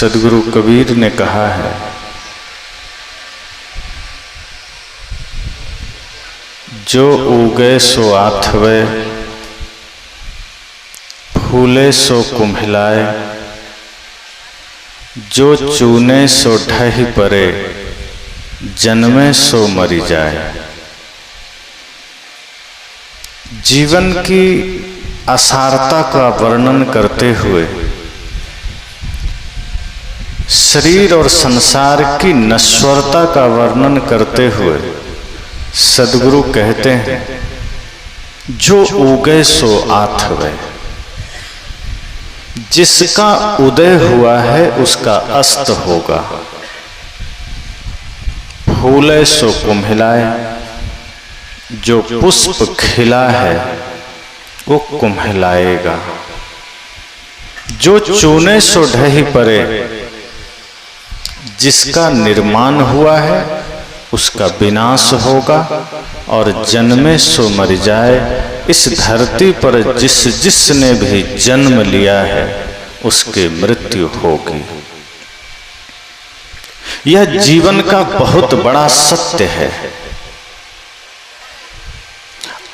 सद्गुरु कबीर ने कहा है, जो उगे सो आथवे, फूले सो कुम्हिलाए, जो चूने सो ढहि परे, जन्मे सो मरी जाए। जीवन की असारता का वर्णन करते हुए, शरीर और संसार की नश्वरता का वर्णन करते हुए सद्गुरु कहते हैं, जो उगे सो आथवे। जिसका उदय हुआ है उसका अस्त होगा। फूले सो कुम्हिलाए, जो पुष्प खिला है वो कुम्हिलाएगा। जो चूने सो ढहि परे, जिसका निर्माण हुआ है उसका विनाश होगा। और जन्मे सो मर जाए। इस धरती पर जिसने भी जन्म लिया है उसकी मृत्यु होगी। यह जीवन का बहुत बड़ा सत्य है।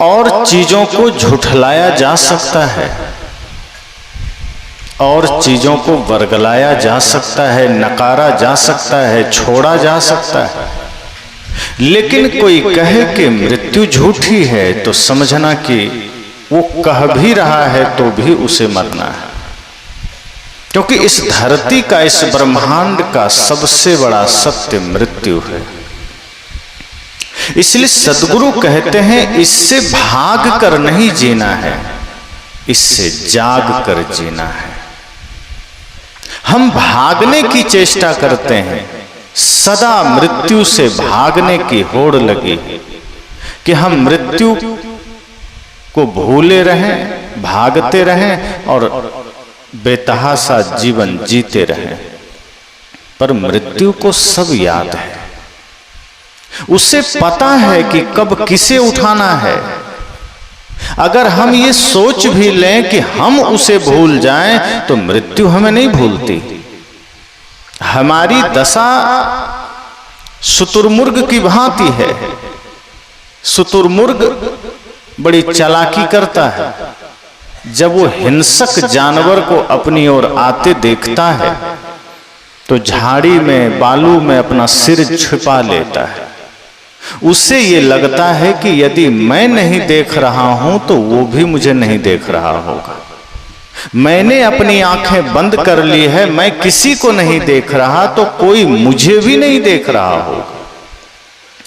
और चीजों को झुठलाया जा सकता है, और चीजों को वर्गलाया जा सकता है, नकारा जा सकता है, छोड़ा जा सकता है, लेकिन कोई कहे कि मृत्यु झूठी है तो समझना कि वो कह भी रहा है तो भी उसे मरना है। क्योंकि इस धरती का, इस ब्रह्मांड का सबसे बड़ा सत्य मृत्यु है। इसलिए सद्गुरु कहते हैं, इससे भाग कर नहीं जीना है, इससे जाग कर जीना है। हम भागने की चेष्टा करते हैं, सदा मृत्यु से भागने की होड़ लगी कि हम मृत्यु को भूले रहें, भागते रहें और बेतहासा जीवन जीते रहें। पर मृत्यु को सब याद है, उसे पता है कि कब किसे उठाना है। अगर हम ये सोच भी लें कि हम उसे भूल जाएं तो मृत्यु हमें नहीं भूलती। हमारी दशा शुतुरमुर्ग की भांति है। शुतुरमुर्ग बड़ी चालाकी करता है। जब वो हिंसक जानवर को अपनी ओर आते देखता है तो झाड़ी में, बालू में अपना सिर छिपा लेता है। उससे ये लगता है कि यदि मैं नहीं देख रहा हूं तो वो भी मुझे नहीं देख रहा होगा। मैंने अपनी आंखें बंद कर ली है, मैं किसी को नहीं देख रहा तो कोई मुझे भी नहीं देख रहा होगा।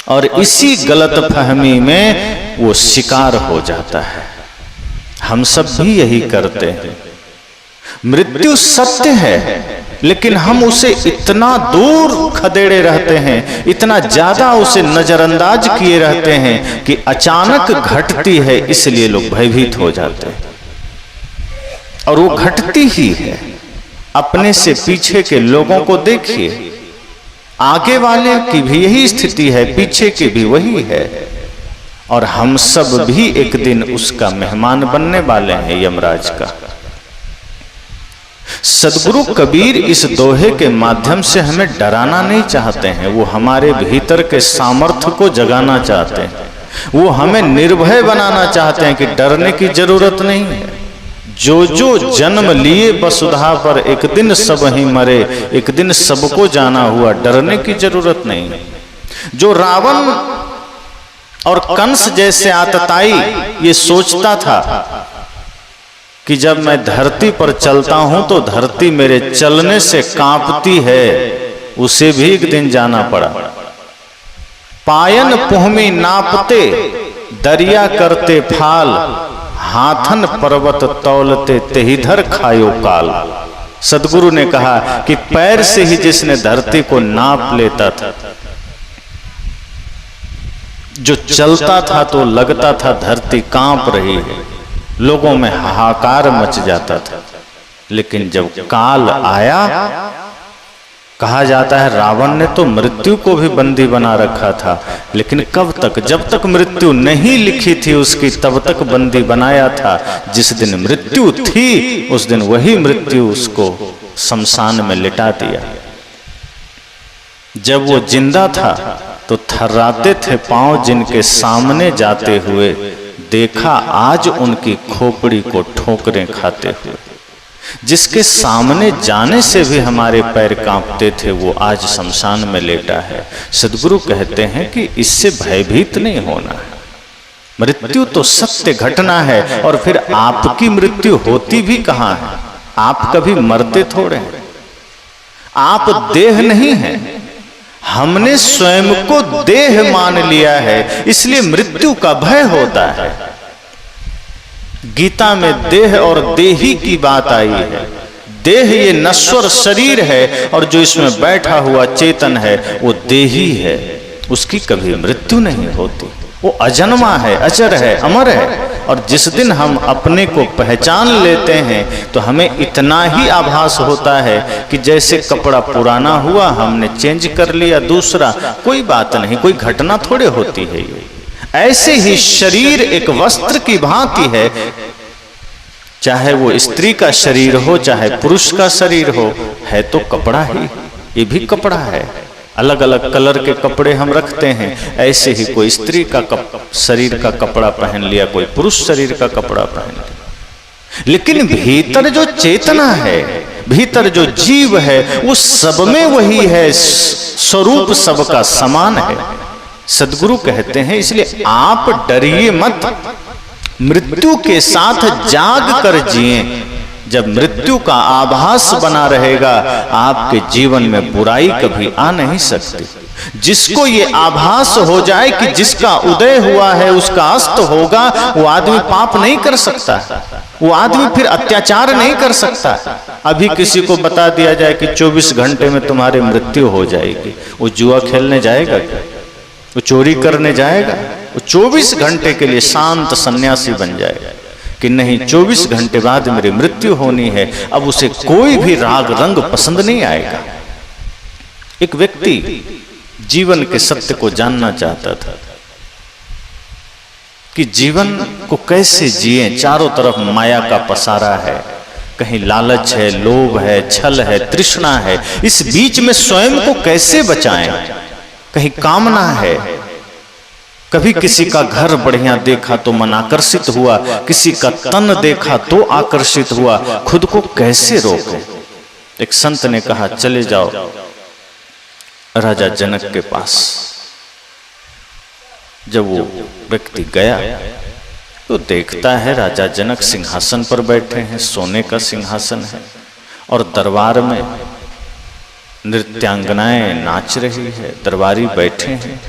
और इसी गलतफहमी में वो शिकार हो जाता है। हम सब भी यही करते हैं। मृत्यु सत्य है, लेकिन हम उसे इतना दूर खदेड़े रहते हैं, इतना ज्यादा उसे नजरअंदाज किए रहते हैं कि अचानक घटती है, इसलिए लोग भयभीत हो जाते हैं। और वो घटती ही है। अपने से पीछे के लोगों को देखिए, आगे वाले की भी यही स्थिति है, पीछे की भी वही है। और हम सब भी एक दिन उसका मेहमान बनने वाले हैं, यमराज का। सद्गुरु कबीर इस दोहे के माध्यम से हमें डराना नहीं चाहते हैं, वो हमारे भीतर के सामर्थ्य को जगाना चाहते हैं। वो हमें निर्भय बनाना चाहते हैं कि डरने की जरूरत नहीं है। जो जो जन्म लिए वसुधा पर, एक दिन सब ही मरे, एक दिन सबको जाना हुआ, डरने की जरूरत नहीं। जो रावण और कंस जैसे आतताई ये सोचता था कि जब मैं धरती पर चलता हूं तो धरती मेरे चलने से कांपती है, उसे भी एक दिन जाना पड़ा। पायन पुहमी नापते, दरिया करते फाल, हाथन पर्वत तौलते तेहिधर खायो काल। सद्गुरु ने कहा कि पैर से ही जिसने धरती को नाप लेता था, जो चलता था तो लगता था धरती कांप रही है, लोगों में हाहाकार मच जाता था। लेकिन जब काल आया, कहा जाता है रावण ने तो मृत्यु को भी बंदी बना रखा था, लेकिन कब तक? जब तक मृत्यु नहीं लिखी थी उसकी तब तक बंदी बनाया था। जिस दिन मृत्यु थी उस दिन वही मृत्यु उसको शमशान में लिटा दिया। जब वो जिंदा था तो थर्राते थे पांव जिनके सामने जाते हुए, देखा आज उनकी खोपड़ी को ठोकरें खाते हुए। जिसके सामने जाने से भी हमारे पैर कांपते थे वो आज शमशान में लेटा है। सद्गुरु कहते हैं कि इससे भयभीत नहीं होना है। मृत्यु तो सत्य घटना है, और फिर आपकी मृत्यु होती भी कहां है? आप कभी मरते थोड़े हैं, आप देह नहीं हैं। हमने स्वयं को देह मान लिया है, इसलिए मृत्यु का भय होता है। गीता में देह और देही की बात आई है। देह ये नश्वर शरीर है, और जो इसमें बैठा हुआ चेतन है वो देही है। उसकी कभी मृत्यु नहीं होती, वो अजन्मा है, अजर है, अमर है। और जिस दिन हम अपने को पहचान लेते हैं तो हमें इतना ही आभास होता है कि जैसे कपड़ा पुराना हुआ, हमने चेंज कर लिया दूसरा, कोई बात नहीं, कोई घटना थोड़े होती है। ऐसे ही शरीर एक वस्त्र की भांति है, चाहे वो स्त्री का शरीर हो चाहे पुरुष का शरीर हो, है तो कपड़ा ही। ये भी कपड़ा है। अलग अलग कलर के कपड़े हम रखते हैं, ऐसे ही कोई स्त्री का शरीर का कपड़ा पहन लिया, कोई पुरुष शरीर का कपड़ा पहन लिया। लेकिन भीतर जो चेतना है, भीतर जो जीव है, वो सब में वही है, स्वरूप सबका समान है। सद्गुरु कहते हैं इसलिए आप डरिए मत, मृत्यु के साथ जाग कर जिए। जब मृत्यु का आभास बना रहेगा, आपके जीवन में बुराई कभी आ नहीं सकती। जिसको ये आभास हो जाए कि जिसका उदय हुआ है उसका अस्त होगा, वो आदमी पाप नहीं कर सकता, वो आदमी फिर अत्याचार नहीं कर सकता। अभी किसी को बता दिया जाए कि 24 घंटे में तुम्हारी मृत्यु हो जाएगी, वो जुआ खेलने जाएगा क्या? वो चोरी करने जाएगा? वो 24 घंटे के लिए शांत सन्यासी बन जाएगा कि नहीं, 24 घंटे बाद मेरी मृत्यु होनी है। अब उसे कोई भी राग रंग पसंद नहीं आएगा। एक व्यक्ति जीवन के सत्य को जानना चाहता था कि जीवन को कैसे जिए। चारों तरफ माया का पसारा है, कहीं लालच है, लोभ है, छल है, तृष्णा है। इस बीच में स्वयं को कैसे बचाएं? कहीं कामना है, कभी किसी का घर बढ़िया देखा तो मन आकर्षित हुआ, किसी का तन देखा तो आकर्षित हुआ, खुद को कैसे रोकें? एक संत ने कहा चले जाओ राजा जनक के पास। जब वो व्यक्ति गया तो देखता है राजा जनक सिंहासन पर बैठे हैं, सोने का सिंहासन है, और दरबार में नृत्यांगनाएं नाच रही है, दरबारी बैठे हैं।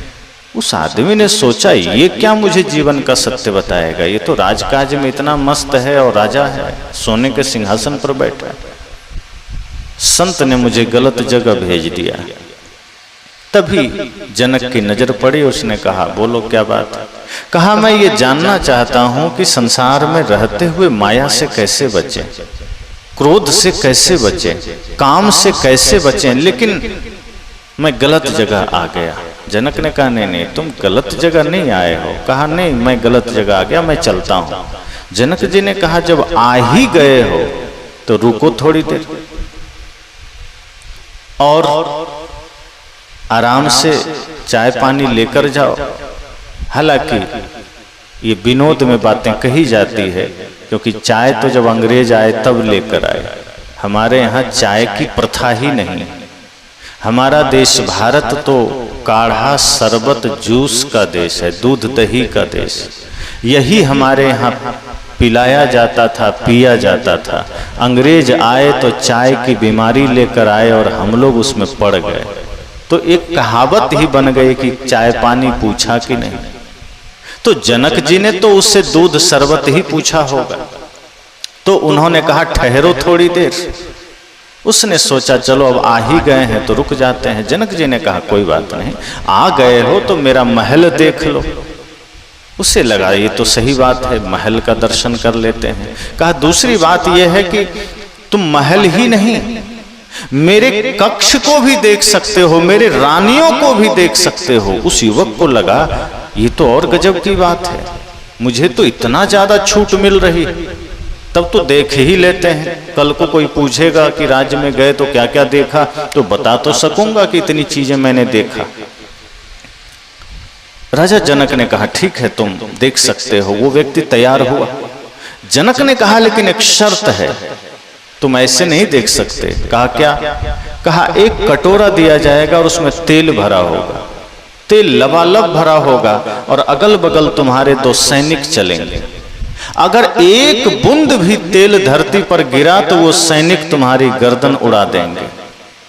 उस आदमी ने सोचा ये क्या मुझे जीवन का सत्य बताएगा, ये तो राजकाज में इतना मस्त है और राजा है, सोने के सिंहासन पर बैठा है। संत ने मुझे गलत जगह भेज दिया। तभी जनक की नजर पड़ी, उसने कहा बोलो क्या बात है? कहा मैं ये जानना चाहता हूं कि संसार में रहते हुए माया से कैसे बचें, क्रोध से कैसे बचें, काम से कैसे बचें, लेकिन मैं गलत जगह आ गया। जनक ने कहा नहीं नहीं, तुम गलत जगह नहीं आए हो। कहा नहीं, मैं गलत जगह आ गया, मैं चलता हूं। जनक जी ने कहा जब आ ही गए हो तो रुको थोड़ी देर और आराम से चाय पानी लेकर जाओ। हालांकि ये विनोद में बातें कही जाती है, क्योंकि चाय तो जब अंग्रेज आए तब लेकर आए। हमारे यहाँ चाय की प्रथा ही नहीं। हमारा देश भारत तो काढ़ा शरबत जूस का देश है, दूध दही का देश। यही हमारे यहाँ पिलाया जाता था, पिया जाता था। अंग्रेज आए तो चाय की बीमारी लेकर आए और हम लोग उसमें पड़ गए। तो एक कहावत ही बन गई कि चाय पानी पूछा कि नहीं। तो जनक जी ने तो उससे दूध शरबत ही पूछा होगा, तो उन्होंने कहा ठहरो थोड़ी देर। उसने सोचा चलो अब आ ही गए हैं तो रुक जाते हैं। जनक जी ने कहा कोई बात नहीं, आ गए हो तो मेरा महल देख लो। उसे लगा ये तो सही बात है, महल का दर्शन कर लेते हैं। कहा दूसरी बात यह है कि तुम महल ही नहीं, मेरे कक्ष को भी देख सकते हो, मेरे रानियों को भी देख सकते हो। उस युवक को लगा ये तो और गजब की बात है, मुझे तो इतना ज्यादा छूट मिल रही। तब तो देख ही लेते हैं। कल को कोई पूछेगा कि राज्य में गए तो क्या क्या देखा, तो बता तो सकूंगा कि इतनी चीजें मैंने देखा। राजा जनक ने कहा ठीक है तुम देख सकते हो। वो व्यक्ति तैयार हुआ। जनक ने कहा लेकिन एक शर्त है, तुम ऐसे नहीं देख सकते। कहा क्या? कहा एक कटोरा दिया जाएगा और उसमें तेल भरा होगा, तेल लबालब भरा होगा, और अगल बगल तुम्हारे 2 सैनिक चलेंगे। अगर एक बूंद भी तेल धरती पर गिरा तो वो सैनिक तुम्हारी गर्दन उड़ा देंगे।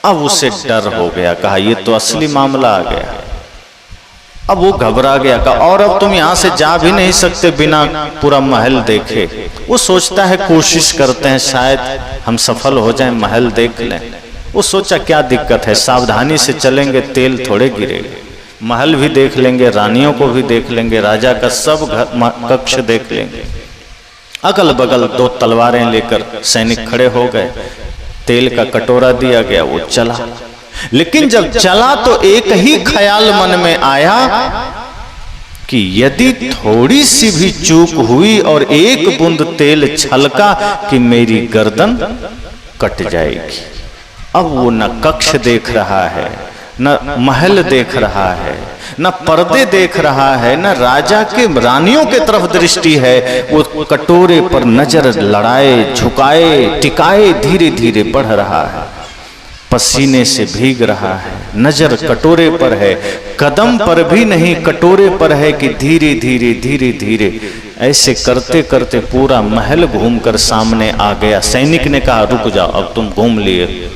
अब उसे डर हो गया। कहा ये तो असली मामला आ गया। अब वो घबरा गया। कहा और अब तुम यहां से जा भी नहीं सकते बिना पूरा महल देखे। वो सोचता है कोशिश करते हैं शायद हम सफल हो जाएं, महल देख लें। वो सोचा क्या दिक्कत है, सावधानी से चलेंगे, तेल थोड़े गिरेगा। महल भी देख लेंगे, रानियों को भी देख लेंगे, राजा का सब कक्ष देख लेंगे। अगल बगल 2 तलवारें लेकर सैनिक खड़े हो गए। तेल का कटोरा दिया गया, वो चला। लेकिन जब चला तो एक ही ख्याल मन में आया कि यदि थोड़ी सी भी चूक हुई और एक बूंद तेल छलका कि मेरी गर्दन कट जाएगी। अब वो न कक्ष देख रहा है, न महल देख रहा है, न पर्दे देख रहा है, न राजा के रानियों के तरफ दृष्टि है। वो कटोरे पर नजर लड़ाए, झुकाए, टिकाए धीरे धीरे बढ़ रहा है। पसीने से भीग रहा है, नजर कटोरे पर है, कदम पर भी नहीं कटोरे पर है कि धीरे धीरे धीरे धीरे ऐसे करते करते पूरा महल घूमकर सामने आ गया। सैनिक ने कहा रुक जाओ, अब तुम घूम लिए।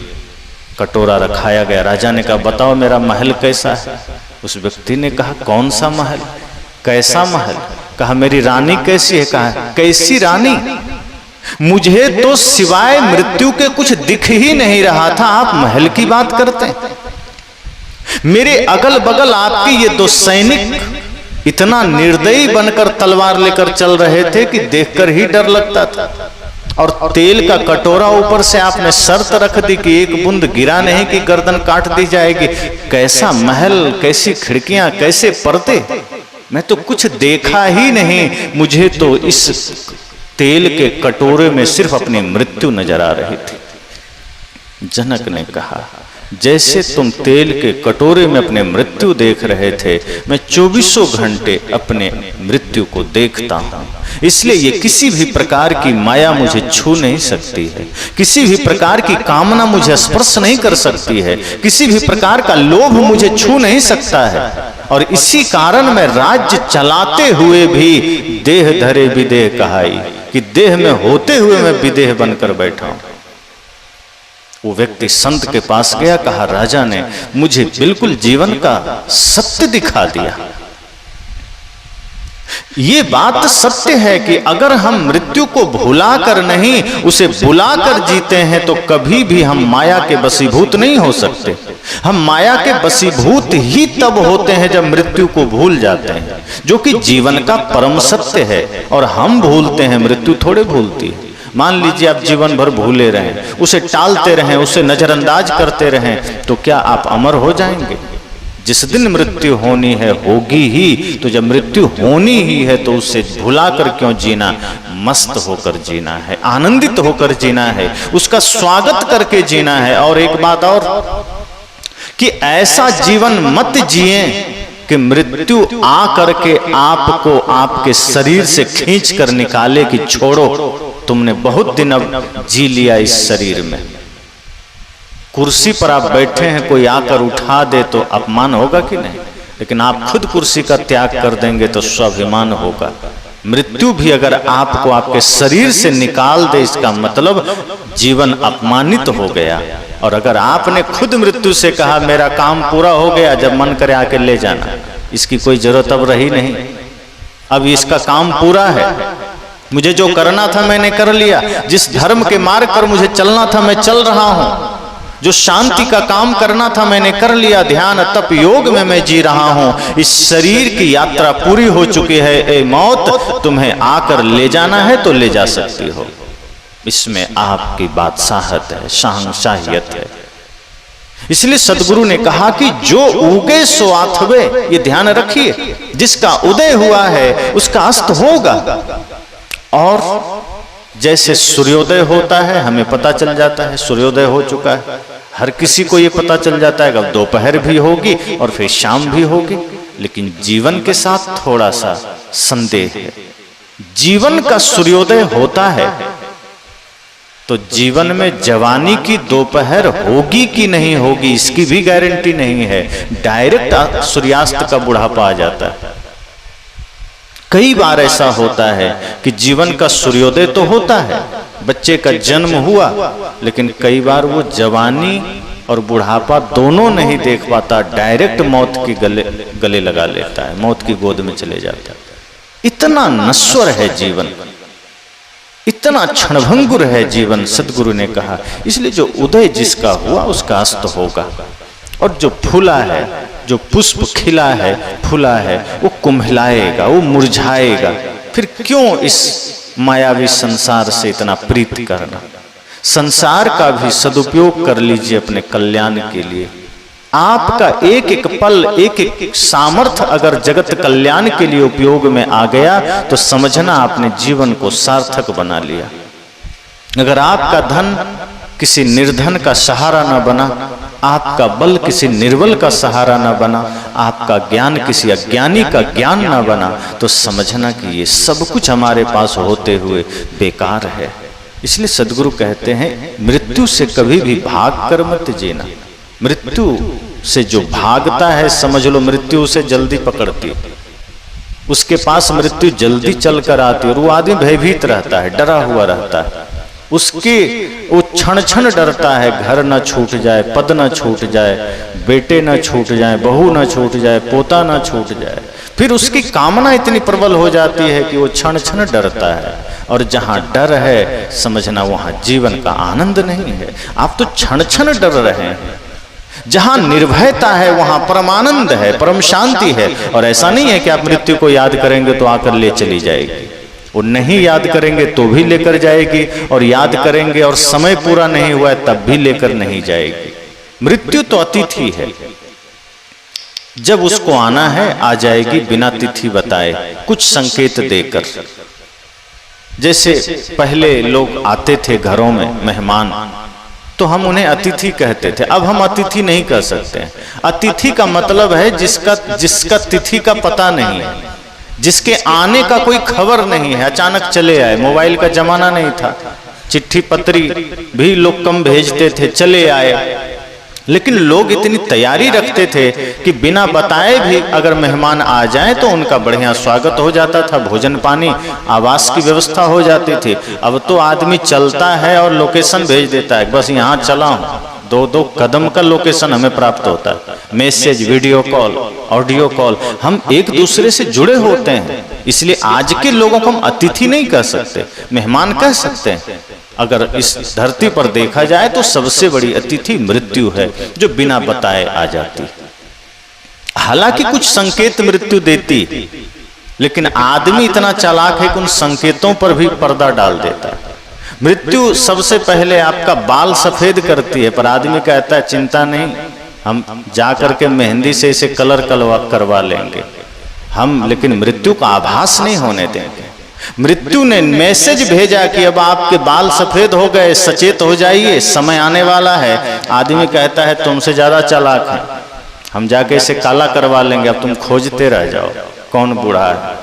कटोरा रखाया गया। राजा ने कहा बताओ मेरा महल कैसा है? उस व्यक्ति ने कहा कौन सा महल, कैसा महल? कहा मेरी रानी कैसी है? कहा कैसी रानी? मुझे तो सिवाय मृत्यु के कुछ दिख ही नहीं रहा था, आप महल की बात करते हैं। मेरे अगल बगल आपके ये 2 सैनिक इतना निर्दयी बनकर तलवार लेकर चल रहे थे कि देखकर ही डर लगता था। और तेल का कटोरा ऊपर से आपने शर्त रख दी कि एक बूंद गिरा नहीं कि गर्दन काट दी जाएगी। कैसा महल, कैसी खिड़कियां, कैसे पर्दे, मैं तो कुछ देखा ही नहीं। मुझे तो इस तेल के कटोरे में सिर्फ अपनी मृत्यु नजर आ रही थी। जनक ने कहा जैसे तुम तेल के कटोरे में अपने मृत्यु देख रहे थे, मैं 24 घंटे अपने मृत्यु को देखता हूं। इसलिए ये किसी भी प्रकार की माया मुझे छू नहीं सकती है, किसी भी प्रकार की कामना मुझे स्पर्श नहीं कर सकती है, किसी भी प्रकार का लोभ मुझे छू नहीं सकता है। और इसी कारण मैं राज्य चलाते हुए भी देह धरे विदेह कहाई, कि देह में होते हुए मैं विदेह बनकर बैठा हूं। वो व्यक्ति संत के पास गया, कहा राजा ने मुझे बिल्कुल जीवन का सत्य दिखा दिया। ये बात सत्य है कि अगर हम मृत्यु को भुलाकर नहीं उसे बुलाकर जीते हैं तो कभी भी हम माया के वशीभूत नहीं हो सकते। हम माया के वशीभूत ही तब होते हैं जब मृत्यु को भूल जाते हैं, जो कि जीवन का परम सत्य है। और हम भूलते हैं, मृत्यु थोड़े भूलती है। मान लीजिए आप जीवन भर भूले रहें, उसे टालते रहें, उसे नजरअंदाज करते रहें, तो क्या आप अमर हो जाएंगे? जिस दिन मृत्यु होनी है होगी ही। तो जब मृत्यु होनी ही है तो उसे भुलाकर क्यों जीना? मस्त होकर जीना है, आनंदित होकर जीना है, उसका स्वागत करके जीना है। और एक बात और, कि ऐसा जीवन मत जिए कि मृत्यु आ करके आपको आपके शरीर से खींच कर निकाले कि छोड़ो तुमने बहुत दिन अब जी लिया इस शरीर में। कुर्सी पर आप बैठे हैं, कोई आकर उठा दे तो अपमान होगा कि नहीं? लेकिन आप खुद कुर्सी का त्याग कर देंगे तो स्वाभिमान होगा। मृत्यु भी अगर आपको आपके शरीर से निकाल दे, इसका मतलब जीवन अपमानित हो गया। और अगर आपने खुद मृत्यु से कहा मेरा काम पूरा हो गया, जब मन करे आके ले जाना, इसकी कोई जरूरत अब रही नहीं, अब इसका काम पूरा है, मुझे जो करना था मैंने कर लिया, जिस धर्म के मार्ग पर मुझे चलना था मैं चल रहा हूं, जो शांति का काम करना था मैंने कर लिया, ध्यान तप योग में मैं जी रहा हूं। इस शरीर की यात्रा पूरी हो चुकी है। ए मौत, तुम्हें आकर ले जाना है तो ले जा सकती हो। इसमें आपकी बादशाहत है, शहंशाहियत है। इसलिए सदगुरु ने कहा कि जो उगे सो आथवे, ये ध्यान रखिए, जिसका उदय हुआ है उसका अस्त होगा। और जैसे सूर्योदय होता है हमें पता चल जाता है सूर्योदय हो चुका है, हर किसी को ये पता चल जाता है कि अब दोपहर भी होगी और फिर शाम भी होगी। लेकिन जीवन के साथ थोड़ा सा संदेह है। जीवन का सूर्योदय होता है तो जीवन में जवानी की दोपहर होगी कि नहीं होगी इसकी भी गारंटी नहीं है। डायरेक्ट सूर्यास्त का बुढ़ापा आ जाता है। कई बार ऐसा होता है कि जीवन का सूर्योदय तो होता है, बच्चे का जन्म हुआ, लेकिन कई बार वो जवानी और बुढ़ापा दोनों नहीं देख पाता, डायरेक्ट मौत की गले लगा लेता है, मौत की गोद में चले जाता है। इतना नश्वर है जीवन, इतना क्षणभंगुर है जीवन, सदगुरु ने कहा। इसलिए जो उदय जिसका हुआ उसका अस्त होगा, और जो फूला है, जो पुष्प खिला है, फूला है, वो कुम्हलाएगा, वो मुरझाएगा। फिर क्यों इस मायावी संसार से इतना प्रीत करना? संसार का भी सदुपयोग कर लीजिए अपने कल्याण के लिए। आपका एक एक पल, एक एक सामर्थ्य अगर जगत कल्याण के लिए उपयोग में आ गया तो समझना आपने जीवन को सार्थक बना लिया। अगर आपका धन किसी निर्धन का सहारा न बना, आपका बल किसी निर्बल का सहारा न बना, आपका ज्ञान किसी अज्ञानी का ज्ञान न बना, तो समझना कि ये सब कुछ हमारे पास होते हुए बेकार है। इसलिए सदगुरु कहते हैं मृत्यु से कभी भी भाग कर मत जीना। मृत्यु से जो भागता है समझ लो मृत्यु उसे जल्दी पकड़ती, उसके पास मृत्यु जल्दी चल कर आती है, और वो आदमी भयभीत रहता है, डरा हुआ रहता है। उसके वो क्षण क्षण डरता है घर न छूट जाए, पद न छूट जाए, बेटे न छूट जाए, बहू न छूट जाए, पोता न छूट जाए। फिर उसकी कामना इतनी प्रबल हो जाती है कि वो क्षण क्षण डरता है, और जहां डर है समझना वहां जीवन का आनंद नहीं है। आप तो क्षण क्षण डर रहे हैं। जहां निर्भयता है वहां परमानंद है, परम शांति है। और ऐसा नहीं है कि आप मृत्यु को याद करेंगे तो आकर ले चली जाएगी, वो नहीं याद करेंगे तो भी लेकर जाएगी, और याद करेंगे और समय पूरा नहीं हुआ है तब भी लेकर नहीं जाएगी। मृत्यु तो अतिथि है, जब उसको आना है आ जाएगी बिना तिथि बताए, कुछ संकेत देकर। जैसे पहले लोग आते थे घरों में मेहमान, तो हम उन्हें अतिथि कहते थे, अब हम अतिथि नहीं कह सकते। अतिथि का मतलब है जिसका तिथि का पता नहीं है, जिसके आने का कोई खबर नहीं है, अचानक चले आए। मोबाइल का जमाना नहीं था, चिट्ठी पत्री भी लोग कम भेजते थे, चले आए। लेकिन लोग इतनी तैयारी रखते थे कि बिना बताए भी अगर मेहमान आ जाए तो उनका बढ़िया स्वागत हो जाता था, भोजन पानी आवास की व्यवस्था हो जाती थी। अब तो आदमी चलता है और लोकेशन भेज देता है, बस यहाँ चला हूँ, 2-2 कदम का लोकेशन हमें प्राप्त होता है। Message, video call, audio call, हम एक दूसरे से जुड़े होते हैं। इसलिए आज के लोगों को हम अतिथि नहीं कह सकते, मेहमान कह सकते हैं। अगर इस धरती पर देखा जाए तो सबसे बड़ी अतिथि मृत्यु है, जो बिना बताए आ जाती। हालांकि कुछ संकेत मृत्यु देती, लेकिन आदमी इतना चालाक है कि उन संकेतों पर भी पर्दा डाल देता है। मृत्यु सबसे पहले आपका बाल सफेद करती है, पर आदमी कहता है चिंता नहीं, हम जा करके मेहंदी से इसे कलर करवा लेंगे हम, लेकिन मृत्यु का आभास नहीं होने देंगे। मृत्यु ने मैसेज भेजा कि अब आपके बाल सफेद हो गए, सचेत हो जाइए, समय आने वाला है। आदमी कहता है तुमसे ज्यादा चालाक है, हम जाके इसे काला करवा लेंगे, अब तुम खोजते रह जाओ कौन बूढ़ा है,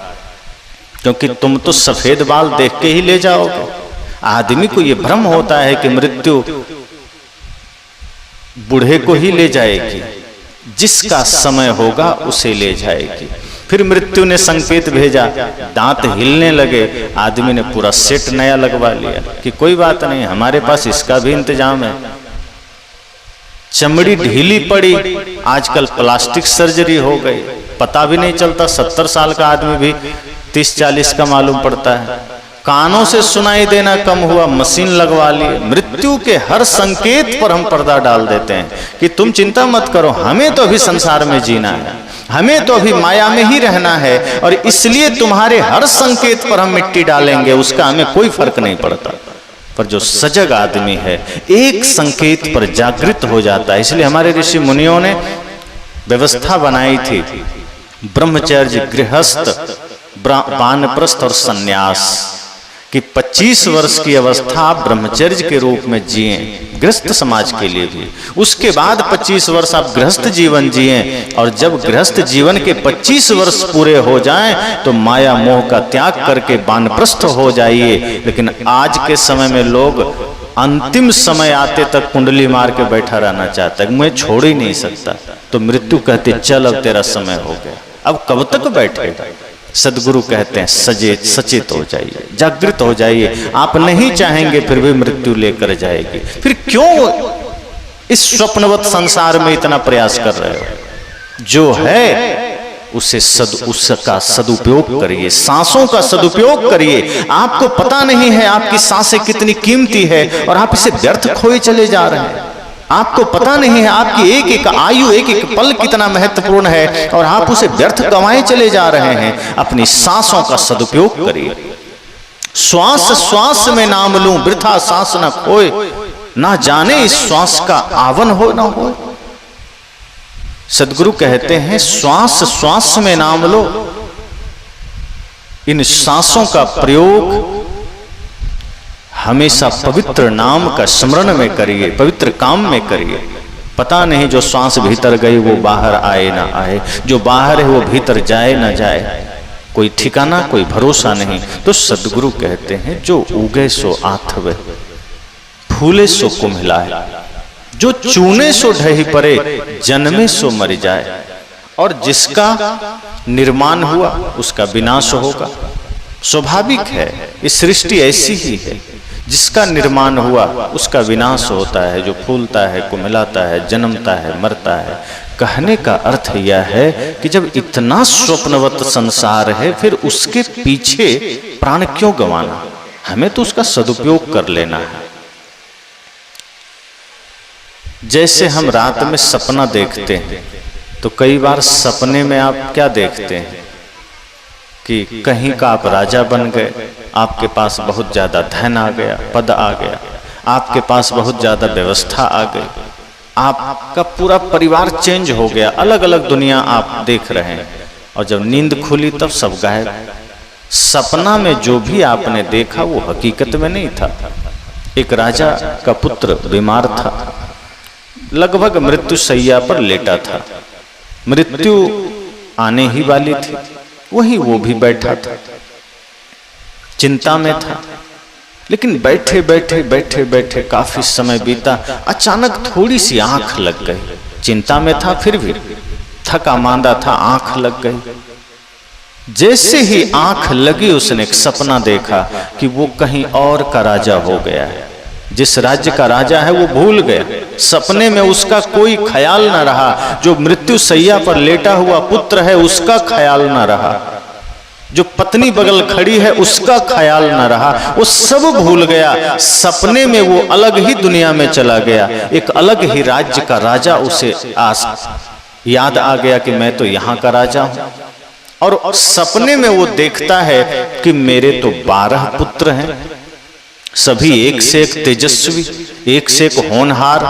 क्योंकि तुम तो सफेद बाल देख के ही ले जाओगे। आदमी को यह भ्रम होता है कि मृत्यु बूढ़े को ही ले जाएगी, जिसका समय होगा उसे ले जाएगी। फिर मृत्यु ने संकेत भेजा, दांत हिलने लगे, आदमी ने पूरा सेट नया लगवा लिया कि कोई बात नहीं, हमारे पास इसका भी इंतजाम है। चमड़ी ढीली पड़ी, आजकल प्लास्टिक सर्जरी हो गई, पता भी नहीं चलता, 70 साल का आदमी भी 30-40 का मालूम पड़ता है। कानों से सुनाई देना कम हुआ, मशीन लगवा ली। मृत्यु के हर संकेत पर हम पर्दा डाल देते हैं कि तुम चिंता मत करो, हमें तो अभी संसार में जीना है, हमें तो अभी माया में ही रहना है, और इसलिए तुम्हारे हर संकेत पर हम मिट्टी डालेंगे, उसका हमें कोई फर्क नहीं पड़ता। पर जो सजग आदमी है एक संकेत पर जागृत हो जाता है। इसलिए हमारे ऋषि मुनियों ने व्यवस्था बनाई थी, ब्रह्मचर्य, गृहस्थ, वानप्रस्थ और सन्यास, कि 25 वर्ष की अवस्था आप ब्रह्मचर्य के रूप में जिए, गृहस्थ समाज के लिए भी, उसके बाद 25 वर्ष आप गृहस्थ जीवन जिए, और जब गृहस्थ जीवन के 25 वर्ष पूरे हो जाएं तो माया मोह का त्याग करके वानप्रस्थ हो जाइए। लेकिन आज के समय में लोग अंतिम समय आते तक कुंडली मार के बैठा रहना चाहता है, मैं छोड़ ही नहीं सकता, तो मृत्यु कहते चल अब तेरा समय हो गया, अब कब तक बैठेगा। सदगुरु कहते हैं सचेत हो जाइए, जागृत हो जाइए। आप नहीं चाहेंगे फिर भी मृत्यु लेकर जाएगी, फिर क्यों इस स्वप्नवत संसार में इतना प्रयास कर रहे हो। जो है उसका सदुपयोग करिए, सांसों का सदुपयोग करिए। आपको पता नहीं है आपकी सांसें कितनी कीमती है और आप इसे व्यर्थ खोए चले जा रहे हैं। आपको पता नहीं है आपकी एक एक आयु, एक एक पल कितना महत्वपूर्ण है और आप उसे व्यर्थ गंवाए चले जा रहे हैं। अपनी सांसों का सदुपयोग करिए। श्वास श्वास में नाम लूं, वृथा सांस न खोए, ना जाने इस श्वास का आवन हो ना हो। सदगुरु कहते हैं श्वास श्वास में नाम लो। इन सांसों का प्रयोग हमेशा पवित्र नाम का स्मरण में करिए, पवित्र काम में करिए। पता नहीं जो श्वास भीतर गई वो बाहर आए ना आए, जो बाहर है वो भीतर जाए ना जाए, कोई ठिकाना कोई भरोसा नहीं। तो सदगुरु कहते हैं जो उगे सो आथवे, फूले सो कुम्हिलाए, जो चूने सो ढही परे, जन्मे सो मर जाए। और जिसका निर्माण हुआ उसका विनाश होगा, स्वाभाविक है, इस सृष्टि ऐसी ही है। जिसका निर्माण हुआ उसका विनाश होता है, जो फूलता है, कुम्हिलाता है, जन्मता है, मरता है। कहने का अर्थ यह है कि जब इतना स्वप्नवत संसार है फिर उसके पीछे प्राण क्यों गंवाना, हमें तो उसका सदुपयोग कर लेना है। जैसे हम रात में सपना देखते हैं तो कई बार सपने में आप क्या देखते हैं कि कहीं का आप राजा बन गए, आपके पास बहुत ज्यादा धन आ गया, पद आ गया, आपके पास बहुत ज्यादा व्यवस्था आ गई, आपका पूरा परिवार चेंज हो गया, अलग अलग दुनिया आप देख रहे हैं। और जब नींद खुली तब सब गायब। सपना में जो भी आपने देखा वो हकीकत में नहीं था। एक राजा का पुत्र बीमार था, लगभग मृत्यु शैया पर लेटा था, मृत्यु आने ही वाली थी, वहीं वो भी बैठा था, चिंता में था। लेकिन बैठे बैठे बैठे बैठे काफी समय बीता, अचानक थोड़ी सी आंख लग गई। चिंता में था फिर भी थका मांदा था, आंख लग गई। जैसे ही आंख लगी उसने एक सपना देखा कि वो कहीं और का राजा हो गया है, जिस राज्य का राजा है वो भूल गया। सपने में उसका कोई ख्याल न रहा, जो मृत्यु शैया पर लेटा हुआ पुत्र है उसका ख्याल न रहा, जो पत्नी बगल खड़ी है उसका ख्याल न रहा, वो सब भूल गया। सपने में वो अलग ही दुनिया में चला गया, एक अलग ही राज्य का राजा उसे याद आ गया कि मैं तो यहाँ का राजा हूँ। और सपने में वो देखता है कि मेरे तो 12 पुत्र हैं, सभी एक से एक तेजस्वी, एक से एक होनहार,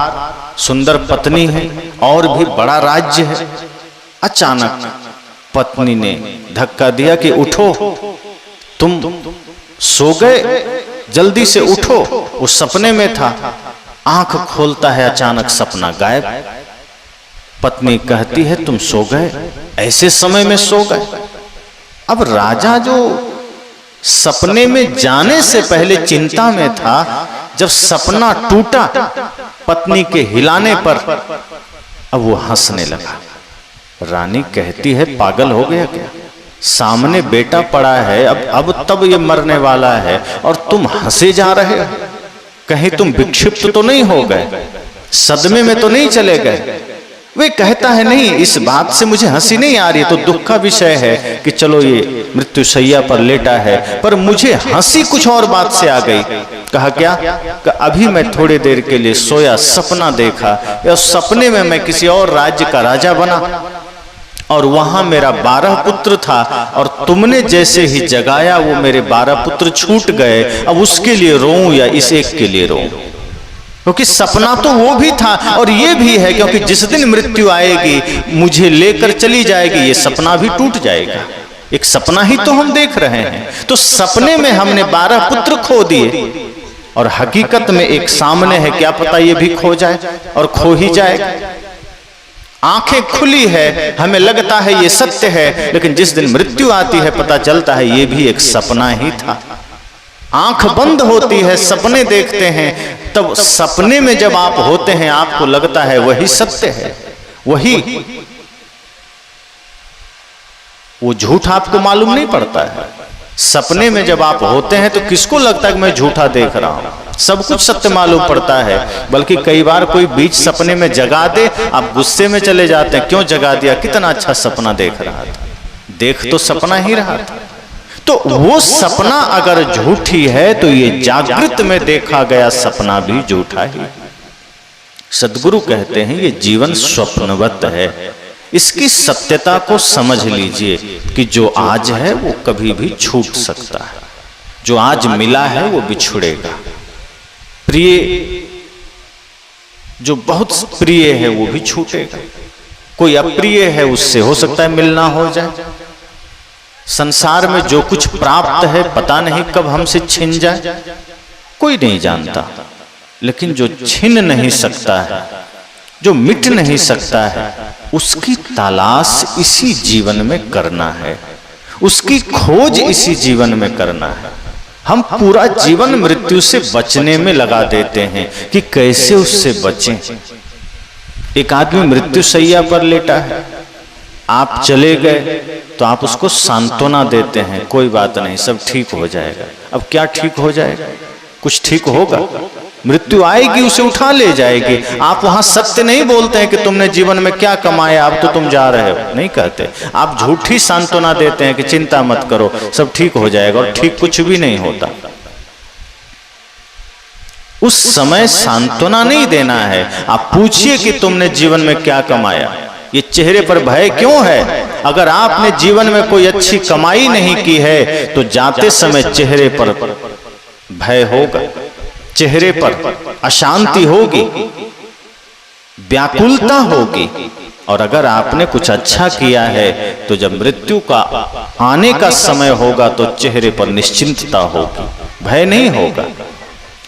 सुंदर पत्नी है और भी बड़ा राज्य है। अचानक पत्नी ने धक्का दिया कि उठो, तुम सो गए, जल्दी से उठो। वो सपने में था, आंख खोलता है, अचानक सपना गायब। पत्नी कहती है तुम सो गए, ऐसे समय में सो गए। अब राजा जो सपने में जाने से पहले चिंता में था, जब सपना टूटा पत्नी के हिलाने पर, अब वो हंसने लगा। रानी कहती है पागल हो गया क्या, सामने बेटा पड़ा है, अब तब ये मरने वाला है और तुम हंसे जा रहे हो, कहीं तुम विक्षिप्त तो नहीं हो गए, सदमे में तो नहीं चले गए। वे कहता है नहीं, इस बात से मुझे हंसी नहीं आ रही, तो दुख का विषय है कि चलो ये मृत्यु शैया पर लेटा है, पर मुझे हंसी कुछ और बात से आ गई। कहा क्या? कि अभी मैं थोड़ी देर के लिए सोया, सपना देखा, या सपने में मैं किसी और राज्य का राजा बना और वहां मेरा 12 पुत्र था, और तुमने जैसे ही जगाया वो मेरे 12 पुत्र छूट गए। अब उसके लिए रोऊं या इस एक के लिए रोऊं? क्योंकि सपना तो वो भी था और ये भी है, क्योंकि जिस दिन मृत्यु आएगी मुझे लेकर चली जाएगी, ये सपना भी टूट जाएगा। एक सपना ही तो हम देख रहे हैं। तो सपने में हमने 12 पुत्र खो दिए और हकीकत में एक सामने है, क्या पता ये भी खो जाए और खो ही जाएगा। आंखें खुली है, हमें लगता है ये सत्य है, लेकिन जिस दिन मृत्यु आती है पता चलता है ये भी एक सपना ही था। आंख बंद होती है, सपने देखते हैं, तब सपने में जब आप होते हैं आपको लगता है वही सत्य है, वही, वो झूठ आपको मालूम नहीं पड़ता है। सपने में जब आप होते हैं तो किसको लगता है कि मैं झूठा देख रहा हूं, सब कुछ सत्य मालूम पड़ता है। बल्कि कई बार कोई बीच सपने में जगा दे, आप गुस्से में चले जाते हैं, क्यों जगा दिया, कितना अच्छा सपना देख रहा था, देख तो सपना ही रहा था। तो वो सपना अगर झूठी है तो ये जागृत में देखा गया सपना भी झूठा ही। सद्गुरु कहते हैं ये जीवन स्वप्नवत है, इसकी सत्यता को समझ लीजिए कि जो आज है वो कभी भी छूट सकता है, जो आज मिला है वो बिछुड़ेगा। प्रिय, जो बहुत प्रिय है वो भी छूटेगा, कोई अप्रिय है उससे हो सकता है मिलना हो जाए। संसार में जो कुछ प्राप्त है पता नहीं कब हमसे छिन जाए, कोई नहीं जानता। लेकिन जो छिन नहीं सकता है, जो मिट नहीं सकता है, उसकी तलाश इसी जीवन में करना है, उसकी खोज इसी जीवन में करना है। हम पूरा जीवन मृत्यु से बचने में लगा देते हैं कि कैसे उससे बचें। एक आदमी मृत्यु शैया पर लेटा है, आप चले गए तो आप उसको सांत्वना देते हैं, कोई बात नहीं सब ठीक हो जाएगा। अब क्या ठीक हो जाएगा, कुछ ठीक होगा? मृत्यु आएगी उसे उठा ले जाएगी। आप वहां सत्य नहीं बोलते हैं कि तुमने जीवन में क्या कमाया, अब तो तुम जा रहे हो, नहीं कहते। आप झूठी सांत्वना देते हैं कि चिंता मत करो सब ठीक हो जाएगा, और ठीक कुछ भी नहीं होता। उस समय सांत्वना नहीं देना है, आप पूछिए कि तुमने जीवन में क्या कमाया, ये चेहरे पर भय क्यों है? अगर आपने जीवन में कोई अच्छी कमाई नहीं की है तो जाते समय चेहरे पर भय होगा, चेहरे पर अशांति होगी, व्याकुलता होगी। और अगर आपने कुछ अच्छा किया है तो जब मृत्यु का आने का समय होगा तो चेहरे पर निश्चिंतता होगी, भय नहीं होगा।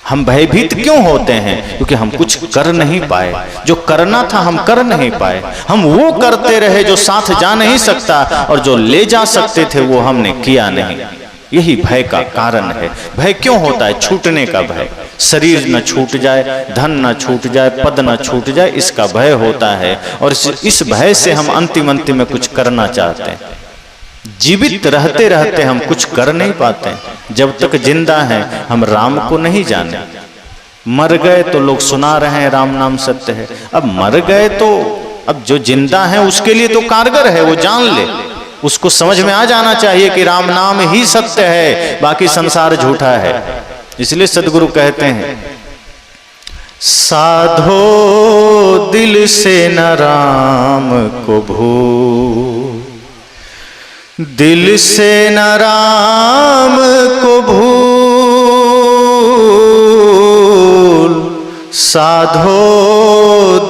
हम भयभीत क्यों होते हैं? क्योंकि हम कुछ कर नहीं पाए, जो करना था हम कर नहीं पाए। हम वो करते रहे जो साथ जा नहीं सकता, और जो ले जा सकते थे वो हमने किया नहीं। यही भय का कारण है। भय क्यों होता है? छूटने का भय। शरीर न छूट जाए, धन न छूट जाए, पद न छूट जाए, इसका भय होता है। और इस भय से हम अंतिम में कुछ करना चाहते हैं। जीवित रहते रहते हम कुछ कर नहीं पाते। जब तक जिंदा हैं हम राम को नहीं जाने। मर गए तो लोग सुना रहे हैं राम नाम सत्य है। अब मर गए तो अब जो जिंदा है उसके लिए तो कारगर है, वो जान ले, उसको समझ में आ जाना चाहिए कि राम नाम ही सत्य है, बाकी संसार झूठा है। इसलिए सद्गुरु कहते हैं, साधो दिल से न राम को भूल, दिल से न राम को भूल, साधो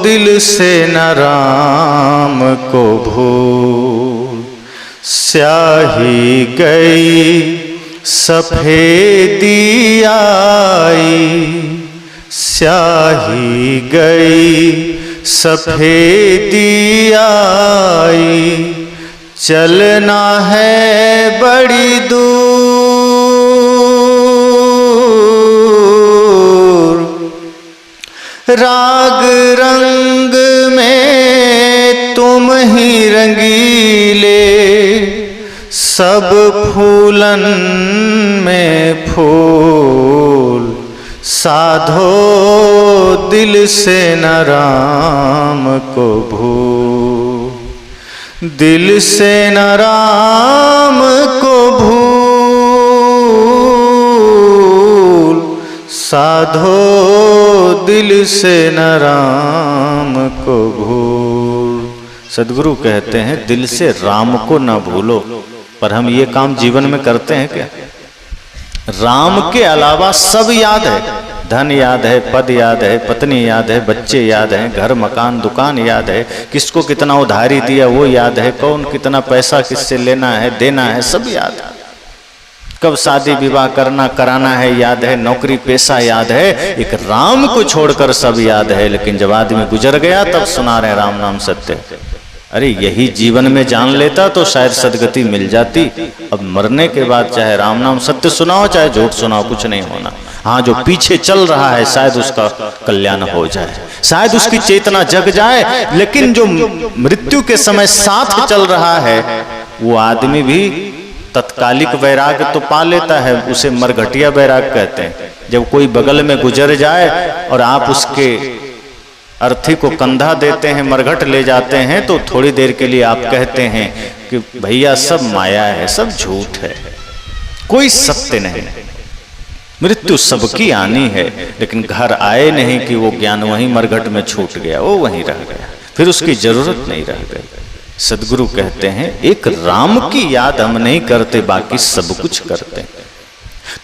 दिल से न राम को भूल। स्याही गई सफेदी आई, स्याही गई सफेदी आई, चलना है बड़ी दूर, राग रंग में तुम ही रंगीले, सब फूलन में फूल, साधो दिल से न राम को भूल, दिल से न राम को भूल, साधो दिल से न राम को भूल। सद्गुरु कहते हैं दिल से राम को न भूलो। पर हम ये काम जीवन में करते हैं क्या? राम के अलावा सब याद है, धन याद है, पद याद है, पत्नी याद है, बच्चे याद हैं, घर मकान दुकान याद है, किसको कितना उधारी दिया वो याद है, कौन कितना पैसा किससे लेना है देना है सब याद है, कब शादी विवाह करना कराना है याद है, नौकरी पेशा याद है, एक राम को छोड़कर सब याद है। लेकिन जब आदमी गुजर गया तब सुना रहे राम नाम सत्य। अरे यही जीवन में जान लेता तो शायद सदगति मिल जाती। अब मरने के बाद चाहे राम नाम सत्य सुनाओ चाहे झूठ सुनाओ कुछ नहीं होना। हाँ, जो पीछे चल रहा है शायद उसका कल्याण हो जाए, शायद उसकी चेतना जग जाए। लेकिन जो मृत्यु के समय साथ चल रहा है वो आदमी भी तत्कालिक वैराग्य तो पा लेता है, उसे मरघटिया वैराग्य कहते हैं। जब कोई बगल में गुजर जाए और आप उसके अर्थी को कंधा देते हैं, मरघट ले जाते हैं, तो थोड़ी देर के लिए आप कहते हैं कि भैया सब माया है, सब झूठ है, कोई सत्य नहीं। मृत्यु सबकी आनी है, लेकिन घर आए नहीं कि वो ज्ञान वहीं मरघट में छूट गया, वो वहीं रह गया, फिर उसकी जरूरत नहीं रह गई। सदगुरु कहते हैं एक राम की याद हम नहीं करते, बाकी सब कुछ करते।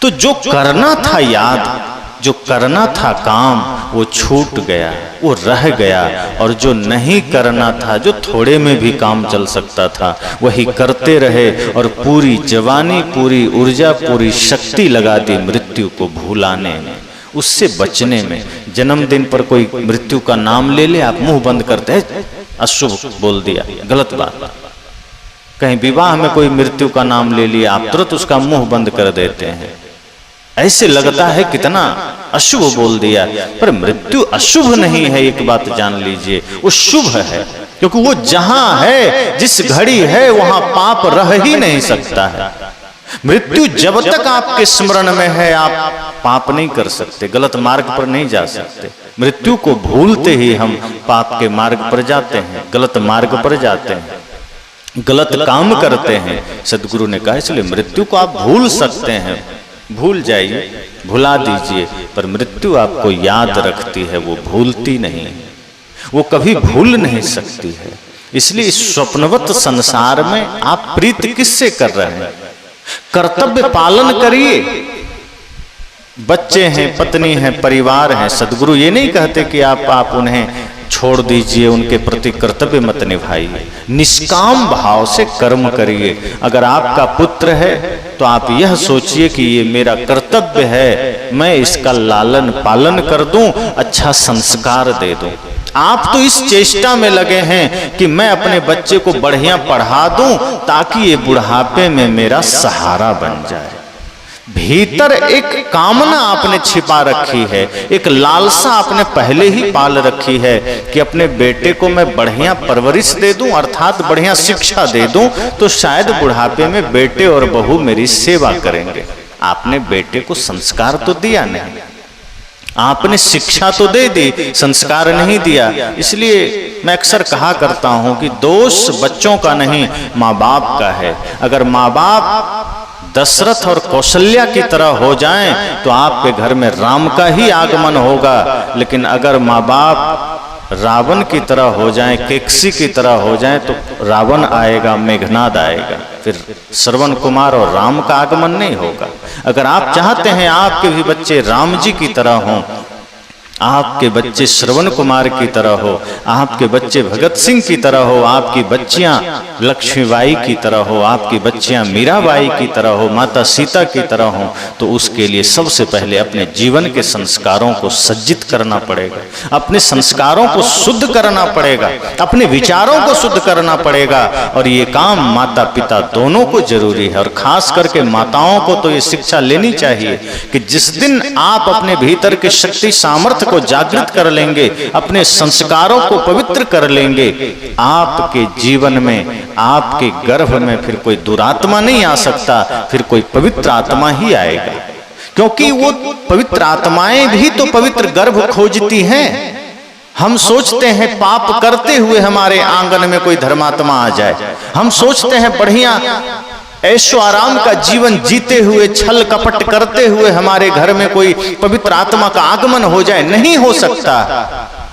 तो जो करना था याद, जो करना था काम, वो छूट गया, वो रह गया। और जो नहीं करना था, जो थोड़े में भी काम चल सकता था, वही करते रहे और पूरी जवानी, पूरी ऊर्जा, पूरी शक्ति लगा दी मृत्यु को भुलाने में, उससे बचने में। जन्मदिन पर कोई मृत्यु का नाम ले ले, आप मुंह बंद करते हैं, अशुभ बोल दिया, गलत बात। कहीं विवाह में कोई मृत्यु का नाम ले लिया, आप तुरंत उसका मुंह बंद कर देते हैं। ऐसे लगता है कितना अशुभ बोल दिया, पर मृत्यु अशुभ नहीं है, एक बात जान लीजिए, वो शुभ है। क्योंकि वो जहां है, जिस घड़ी है, वहां पाप रह ही नहीं सकता है। मृत्यु जब तक आपके स्मरण में है, आप पाप नहीं कर सकते, गलत मार्ग पर नहीं जा सकते। मृत्यु को भूलते ही हम पाप के मार्ग पर जाते हैं, गलत मार्ग पर जाते हैं, गलत काम करते हैं। सदगुरु ने कहा इसलिए मृत्यु को आप भूल सकते हैं, भूल जाइए, भुला दीजिए, पर मृत्यु आपको याद रखती है, वो भूलती नहीं, वो कभी भूल नहीं सकती है। इसलिए इस स्वप्नवत संसार में आप प्रीत किससे कर रहे हैं? कर्तव्य पालन करिए। बच्चे हैं, पत्नी है, परिवार है, सदगुरु ये नहीं कहते कि आप उन्हें छोड़ दीजिए, उनके प्रति कर्तव्य मत निभाइए, निष्काम भाव से कर्म करिए। अगर आपका पुत्र है तो आप यह सोचिए कि ये मेरा कर्तव्य है, मैं इसका लालन पालन कर दूं, अच्छा संस्कार दे दूं। आप तो इस चेष्टा में लगे हैं कि मैं अपने बच्चे को बढ़िया पढ़ा दूं ताकि ये बुढ़ापे में मेरा सहारा बन जाए। भीतर एक कामना आपने छिपा रखी है, एक लालसा आपने पहले ही पाल रखी है कि अपने बेटे को मैं बढ़िया परवरिश दे दूं, अर्थात बढ़िया शिक्षा दे दूं, तो शायद बुढ़ापे में बेटे और बहू मेरी सेवा करेंगे। आपने बेटे को संस्कार तो दिया नहीं, आपने शिक्षा तो दे दी, संस्कार नहीं दिया। इसलिए मैं अक्सर कहा करता हूं कि दोष बच्चों का नहीं, माँ बाप का है। अगर माँ बाप दशरथ और कौशल्या की तरह हो जाएं तो आपके घर में राम का ही आगमन होगा। लेकिन अगर माँ बाप रावण की तरह हो जाएं, केकसी की तरह हो जाएं, तो रावण आएगा, मेघनाद आएगा, फिर श्रवण कुमार और राम का आगमन नहीं होगा। अगर आप चाहते हैं आपके भी बच्चे राम जी की तरह हों, आपके बच्चे श्रवण कुमार की तरह हो, आपके बच्चे भगत सिंह की तरह हो, आपकी बच्चियां लक्ष्मीबाई की तरह हो, आपकी बच्चियां मीराबाई की तरह हो, माता सीता की तरह हो, तो उसके लिए सबसे पहले अपने जीवन के संस्कारों को सज्जित करना पड़ेगा, अपने संस्कारों को शुद्ध करना पड़ेगा, अपने विचारों को शुद्ध करना पड़ेगा। और ये काम माता पिता दोनों को जरूरी है। और खास करके माताओं को तो ये शिक्षा लेनी चाहिए कि जिस दिन आप अपने भीतर के शक्ति सामर्थ्य को जागृत कर लेंगे, अपने संस्कारों को पवित्र कर लेंगे, आपके जीवन में, आपके गर्भ में फिर कोई दुरात्मा नहीं आ सकता, फिर कोई पवित्र आत्मा ही आएगा। क्योंकि वो पवित्र आत्माएं भी तो पवित्र गर्भ खोजती हैं। हम सोचते हैं पाप करते हुए हमारे आंगन में कोई धर्मात्मा आ जाए, हम सोचते हैं बढ़िया ऐशो आराम का जीवन जीते हुए, छल कपट करते हुए हमारे घर में कोई पवित्र आत्मा का आगमन हो जाए। नहीं हो सकता।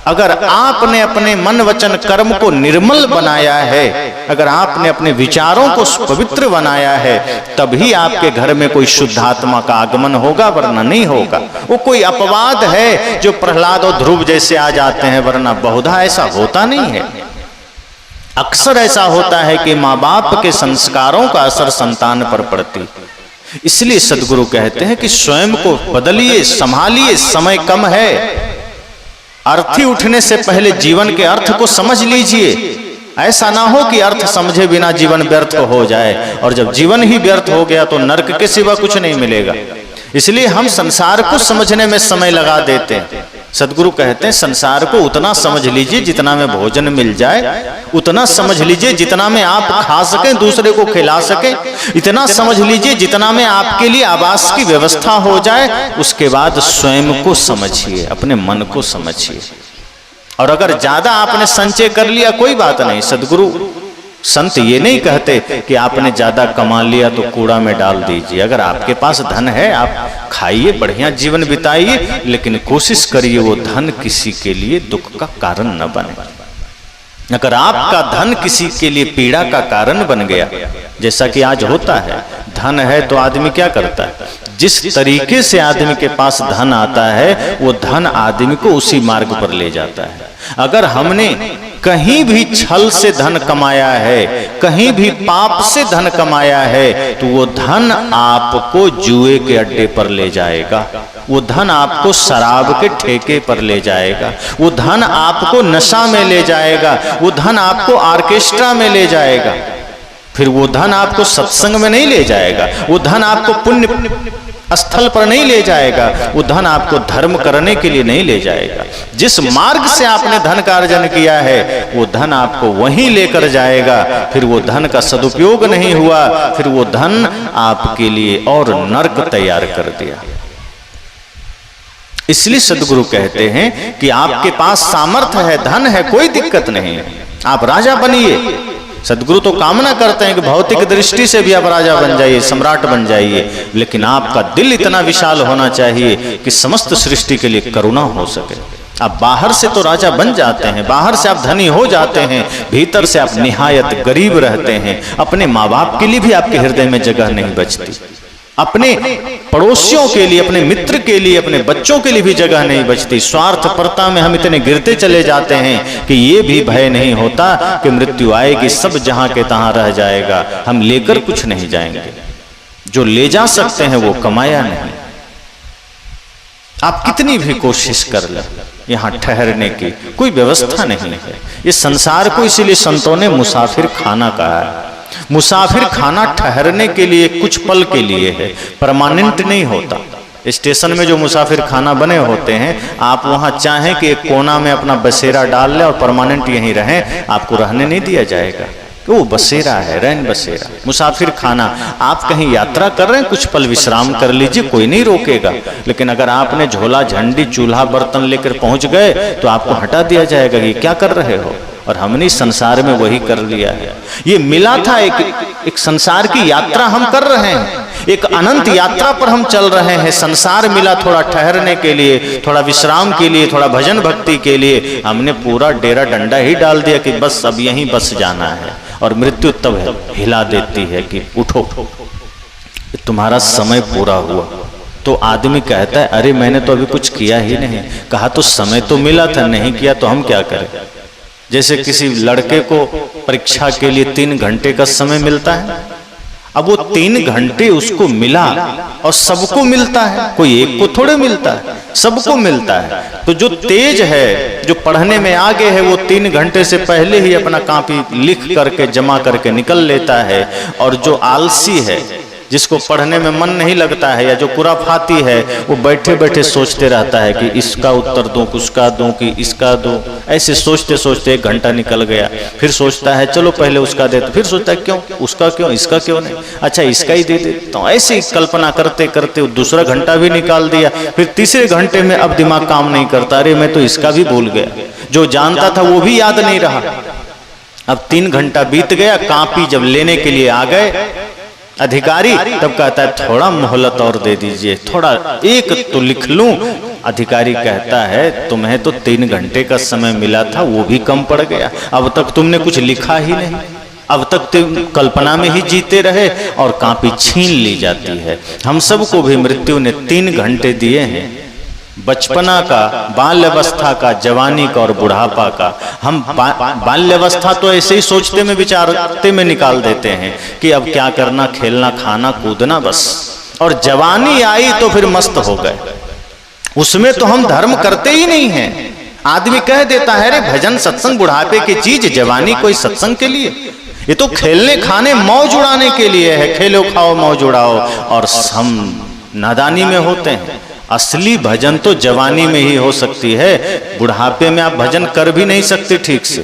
अगर आपने अपने मन वचन कर्म को निर्मल बनाया है, अगर आपने अपने विचारों को पवित्र बनाया है, तभी आपके घर में कोई शुद्ध आत्मा का आगमन होगा, वरना नहीं होगा। वो कोई अपवाद है जो प्रहलाद और ध्रुव जैसे आ जाते हैं, वरना बहुधा ऐसा होता नहीं है। अक्सर ऐसा होता है कि माँ बाप के संस्कारों का असर संतान पर पड़ती। इसलिए सदगुरु कहते हैं कि स्वयं को बदलिए, संभालिए, समय कम है। अर्थी उठने से पहले जीवन के अर्थ को समझ लीजिए। ऐसा ना हो कि अर्थ समझे बिना जीवन व्यर्थ हो जाए, और जब जीवन ही व्यर्थ हो गया तो नरक के सिवा कुछ नहीं मिलेगा। इसलिए हम संसार को समझने में समय लगा देते हैं। सदगुरु कहते हैं संसार को उतना समझ लीजिए जितना में भोजन मिल जाए, उतना समझ लीजिए जितना में आप खा सकें, दूसरे को खिला सकें, इतना समझ लीजिए जितना में आपके लिए आवास की व्यवस्था हो जाए। उसके बाद स्वयं को समझिए, अपने मन को समझिए। और अगर ज्यादा आपने संचय कर लिया कोई बात नहीं। सदगुरु संत ये नहीं कहते कि आपने ज्यादा कमा लिया तो कूड़ा में डाल दीजिए। अगर आपके पास धन है, आप खाइए, बढ़िया जीवन बिताइए, लेकिन कोशिश करिए वो धन किसी के लिए दुख का कारण न बने। अगर आपका धन किसी के लिए पीड़ा का कारण बन गया, जैसा कि आज होता है, धन है तो आदमी क्या करता है, जिस तरीके से आदमी के पास धन आता है वो धन आदमी को उसी मार्ग पर ले जाता है। अगर हमने कहीं भी छल से धन कमाया है, कहीं भी पाप से धन कमाया है, तो वो धन आपको जुए के अड्डे पर ले जाएगा, वो धन आपको शराब के ठेके पर ले जाएगा, वो धन आपको नशा में ले जाएगा, वो धन आपको ऑर्केस्ट्रा में ले जाएगा। फिर वो धन आपको सत्संग में नहीं ले जाएगा, वो धन आपको पुण्य स्थल पर नहीं ले जाएगा, वो धन आपको धर्म करने के लिए नहीं ले जाएगा। जिस मार्ग से आपने धन का अर्जन किया है वो धन आपको वहीं लेकर जाएगा। फिर वो धन का सदुपयोग नहीं हुआ, फिर वो धन आपके लिए और नरक तैयार कर दिया। इसलिए सदगुरु कहते हैं कि आपके पास सामर्थ्य है, धन है, कोई दिक्कत नहीं है, आप राजा बनिए। सदगुरु तो कामना करते हैं कि भौतिक दृष्टि से भी आप राजा बन जाइए, सम्राट बन जाइए, लेकिन आपका दिल इतना विशाल होना चाहिए कि समस्त सृष्टि के लिए करुणा हो सके। आप बाहर से तो राजा बन जाते हैं, बाहर से आप धनी हो जाते हैं, भीतर से आप निहायत गरीब रहते हैं। अपने माँ बाप के लिए भी आपके हृदय में जगह नहीं बचती, अपने पड़ोसियों के लिए, अपने मित्र के लिए, अपने बच्चों के लिए भी जगह नहीं बचती। स्वार्थपरता में हम इतने गिरते चले जाते हैं कि ये भी भय नहीं होता कि मृत्यु आएगी, सब जहां के तहां रह जाएगा, हम लेकर कुछ नहीं जाएंगे। जो ले जा सकते हैं वो कमाया नहीं। आप कितनी भी कोशिश कर लें, यहाँ ठहरने की कोई व्यवस्था नहीं है। इस संसार को इसीलिए संतों ने मुसाफिर खाना कहा है। मुसाफिर खाना ठहरने के लिए, कुछ पल के लिए है, परमानेंट नहीं होता। स्टेशन में जो मुसाफिर खाना बने होते हैं, आप वहां चाहें कि एक कोना में अपना बसेरा डाल ले और परमानेंट यहीं रहें, आपको रहने नहीं दिया जाएगा। वो बसेरा है, रैन बसेरा, मुसाफिर खाना। आप कहीं यात्रा कर रहे हैं, कुछ पल विश्राम कर लीजिए, कोई नहीं रोकेगा। लेकिन अगर आपने झोला, झंडी, चूल्हा, बर्तन लेकर पहुंच गए तो आपको हटा दिया जाएगा कि क्या कर रहे हो। और हमने संसार में वही कर लिया है। ये मिला था, एक संसार की यात्रा हम कर रहे हैं, एक अनंत यात्रा पर हम चल रहे हैं। संसार मिला थोड़ा ठहरने के लिए, थोड़ा विश्राम के लिए, थोड़ा भजन भक्ति के लिए। हमने पूरा डेरा डंडा ही डाल दिया कि बस अब यहीं बस जाना है। और मृत्यु तब हिला देती है कि उठो, तुम्हारा समय पूरा हुआ। तो आदमी कहता है अरे मैंने तो अभी कुछ किया ही नहीं। कहा तो समय तो मिला था, नहीं किया तो हम क्या करें। जैसे किसी लड़के को परीक्षा के लिए 3 घंटे का समय मिलता है, अब वो 3 घंटे उसको मिला और सबको मिलता है, कोई एक को थोड़े मिलता है, सबको मिलता है। तो जो तेज है, जो पढ़ने में आगे है, वो 3 घंटे से पहले ही अपना कॉपी लिख करके जमा करके निकल लेता है। और जो आलसी है, जिसको पढ़ने में मन नहीं लगता है, या जो खुराफाती है, वो बैठे बैठे सोचते रहता है कि इसका उत्तर दूं, उसका दूं कि इसका दूं। ऐसे सोचते सोचते 1 घंटा निकल गया। फिर सोचता है चलो पहले उसका दे, तो फिर सोचता है क्यों उसका, क्यों इसका, क्यों नहीं, अच्छा इसका ही दे देता हूं। ऐसे ही कल्पना करते करते दूसरा घंटा भी निकाल दिया। फिर तीसरे घंटे में अब दिमाग काम नहीं करता, अरे मैं तो इसका भी भूल गया, जो जानता था वो भी याद नहीं रहा। अब 3 घंटा बीत गया, कॉपी जब लेने के लिए आ गए अधिकारी, तब कहता है थोड़ा मोहलत और दे दीजिए, थोड़ा एक तो लिख लूं, अधिकारी कहता है तुम्हें तो 3 घंटे का समय मिला था, वो भी कम पड़ गया, अब तक तुमने कुछ लिखा ही नहीं, अब तक तुम कल्पना में ही जीते रहे और कॉपी छीन ली जाती है। हम सबको भी मृत्यु ने 3 घंटे दिए हैं, बचपना का, बाल्यावस्था का, जवानी का और बुढ़ापा का। हम बाल्यावस्था तो ऐसे ही सोचते में विचारते में निकाल देते हैं कि अब क्या करना, खेलना खाना कूदना बस, और जवानी आई तो फिर मस्त हो गए, उसमें तो हम धर्म करते ही नहीं हैं। आदमी कह देता है रे भजन सत्संग बुढ़ापे की चीज, जवानी कोई सत्संग के लिए, ये तो खेलने खाने मौज उड़ाने के लिए है, खेलो खाओ मौज उड़ाओ, और हम नादानी में होते हैं। असली भजन तो जवानी में ही हो सकती है, बुढ़ापे में आप भजन कर भी नहीं सकते ठीक से,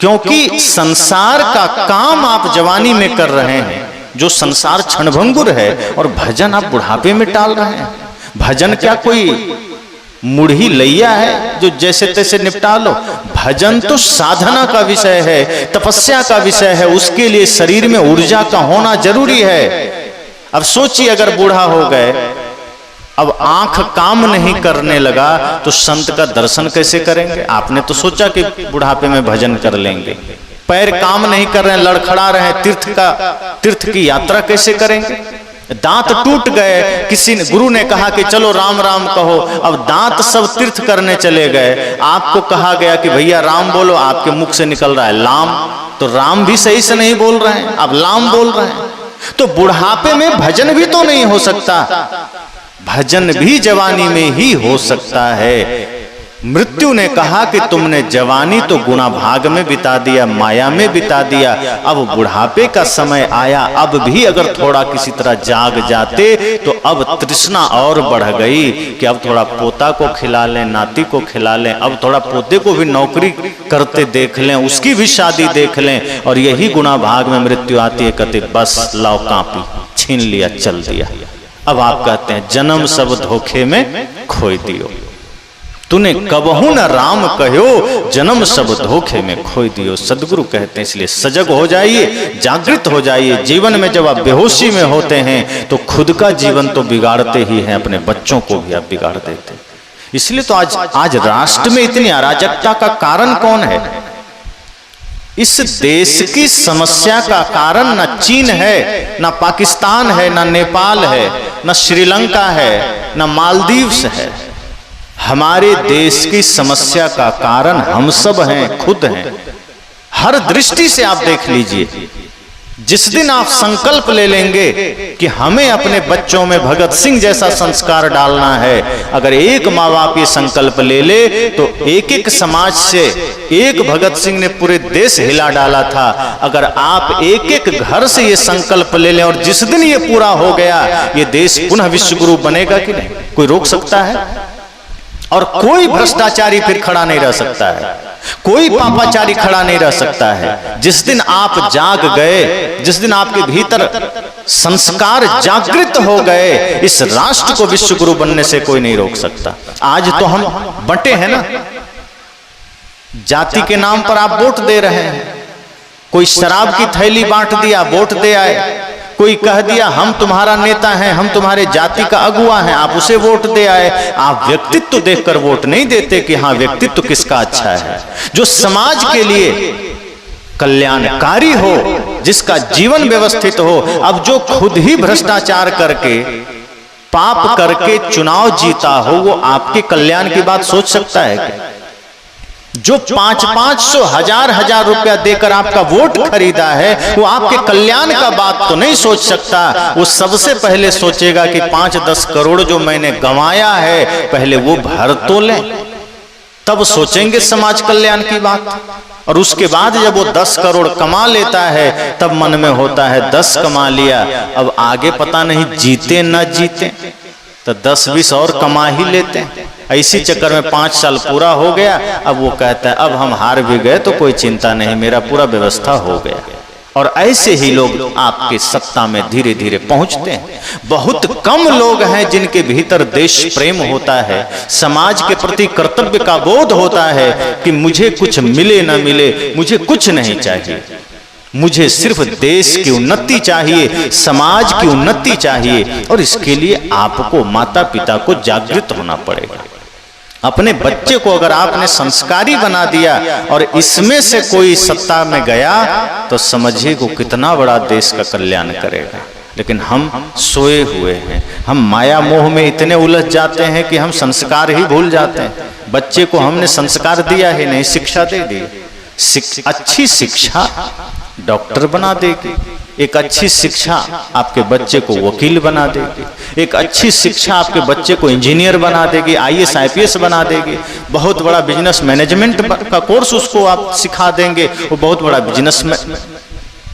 क्योंकि संसार का काम आप जवानी में कर रहे हैं, जो संसार क्षणभंगुर है, और भजन आप बुढ़ापे में टाल रहे हैं। भजन क्या कोई मुढ़ी लैया है जो जैसे तैसे निपटा लो? भजन तो साधना का विषय है, तपस्या का विषय है, उसके लिए शरीर में ऊर्जा का होना जरूरी है। अब सोचिए अगर बूढ़ा हो गए, अब आंख काम नहीं करने लगा तो संत का दर्शन कैसे करेंगे? आपने तो सोचा कि बुढ़ापे में भजन कर लेंगे, पैर काम नहीं कर रहे हैं, लड़खड़ा रहे हैं, तीर्थ की यात्रा कैसे करेंगे? दांत टूट गए, किसी ने, गुरु ने कहा कि चलो राम राम कहो, अब दांत सब तीर्थ करने चले गए, आपको कहा गया कि भैया राम बोलो, आपके मुख से निकल रहा है लाम, तो राम भी सही से नहीं बोल रहे हैं, अब लाम बोल रहे हैं। तो बुढ़ापे में भजन भी तो नहीं हो सकता, भजन भी जवानी में ही हो सकता है। मृत्यु ने कहा कि तुमने जवानी तो गुणा भाग में बिता दिया, माया में बिता दिया, अब बुढ़ापे का समय आया, अब भी अगर थोड़ा किसी तरह जाग जाते तो अब तृष्णा और बढ़ गई कि अब थोड़ा पोता को खिला लें, नाती को खिला लें, अब थोड़ा पोते को भी नौकरी करते देख लें, उसकी भी शादी देख लें, और यही गुणा भाग में मृत्यु आती है, कहते बस लाओ कापी, छीन लिया, चल दिया। अब आप कहते हैं जन्म सब धोखे में खोई दियो, तूने कबहू न राम कहो, जन्म सब धोखे में खोई दियो। सदगुरु कहते हैं इसलिए सजग हो जाइए, जागृत हो जाइए। जीवन में जब आप बेहोशी में होते हैं तो खुद का जीवन तो बिगाड़ते ही हैं, अपने बच्चों को भी आप बिगाड़ देते हैं। इसलिए तो आज राष्ट्र में इतनी अराजकता का कारण कौन है? इस देश की समस्या का कारण न चीन है, न पाकिस्तान है, न नेपाल है, न श्रीलंका है, न मालदीव्स है। हमारे देश की समस्या का कारण हम सब हैं, खुद हैं। हर दृष्टि से आप देख लीजिए, जिस दिन आप संकल्प ले लेंगे कि हमें अपने बच्चों में भगत सिंह जैसा संस्कार डालना है, अगर एक माँ बाप ये संकल्प ले ले तो एक एक समाज से एक भगत सिंह ने पूरे देश हिला डाला था। अगर आप एक एक घर से ये संकल्प ले लें, और जिस दिन ये पूरा हो गया, ये देश पुनः विश्व गुरु बनेगा कि नहीं? कोई रोक सकता है? और कोई भ्रष्टाचारी फिर खड़ा नहीं रह सकता है, कोई पापाचारी खड़ा नहीं रह सकता है। जिस दिन आप जाग गए, जिस दिन आपके भीतर संस्कार जागृत हो गए, इस राष्ट्र को विश्व गुरु बनने से कोई नहीं रोक सकता। आज तो हम बंटे हैं ना, जाति के नाम पर आप वोट दे रहे हैं। कोई शराब की थैली बांट दिया, वोट दे आए। कोई कह दिया हम तुम्हारा नेता हैं, हम तुम्हारे जाति का अगुआ हैं, आप उसे वोट दे आए। आप व्यक्तित्व देखकर वोट नहीं देते कि हाँ व्यक्तित्व किसका अच्छा है, जो समाज के लिए कल्याणकारी हो, जिसका जीवन व्यवस्थित हो। अब जो खुद ही भ्रष्टाचार करके, पाप करके चुनाव जीता हो, वो आपके कल्याण की बात सोच सकता है क्या? जो 500-500 हजार रुपया देकर आपका वोट खरीदा है, वो आपके कल्याण का बात तो नहीं सोच सकता। वो सबसे पहले सोचेगा कि 5-10 करोड़ जो मैंने गंवाया है, पहले वो भर तो लें, तब सोचेंगे समाज कल्याण की बात। और उसके बाद जब वो 10 करोड़ कमा लेता है, तब मन में होता है 10 कमा लिया, अब आगे पता नहीं जीते न जीते, तो 10-20 और कमा ही लेते हैं। इसी चक्कर में 5 साल पूरा हो गया, अब वो कहता है अब हम हार भी गए तो कोई चिंता नहीं, मेरा पूरा व्यवस्था हो गया। और ऐसे ही लोग आपके सत्ता में धीरे धीरे पहुंचते हैं। बहुत कम लोग हैं जिनके भीतर देश प्रेम होता है, समाज के प्रति कर्तव्य का बोध होता है कि मुझे कुछ मिले न मिले, मुझे कुछ नहीं चाहिए। मुझे सिर्फ देश की उन्नति चाहिए, समाज की उन्नति चाहिए, और इसके लिए आपको, माता पिता को जागृत होना पड़ेगा। अपने बच्चे को अगर आपने संस्कारी बना दिया और इसमें से कोई सत्ता में गया तो समझिए को कितना बड़ा देश का कल्याण करेगा। लेकिन हम सोए हुए हैं, हम माया मोह में इतने उलझ जाते हैं कि हम संस्कार ही भूल जाते हैं। बच्चे को हमने संस्कार दिया ही नहीं, शिक्षा दे दी। अच्छी शिक्षा डॉक्टर बना देगी, एक अच्छी शिक्षा आपके बच्चे को वकील बना देगी, एक अच्छी शिक्षा आपके बच्चे को इंजीनियर बना देगी, IAS IPS बना देगी, बहुत बड़ा बिजनेस मैनेजमेंट का कोर्स उसको आप सिखा देंगे, वो बहुत बड़ा बिजनेस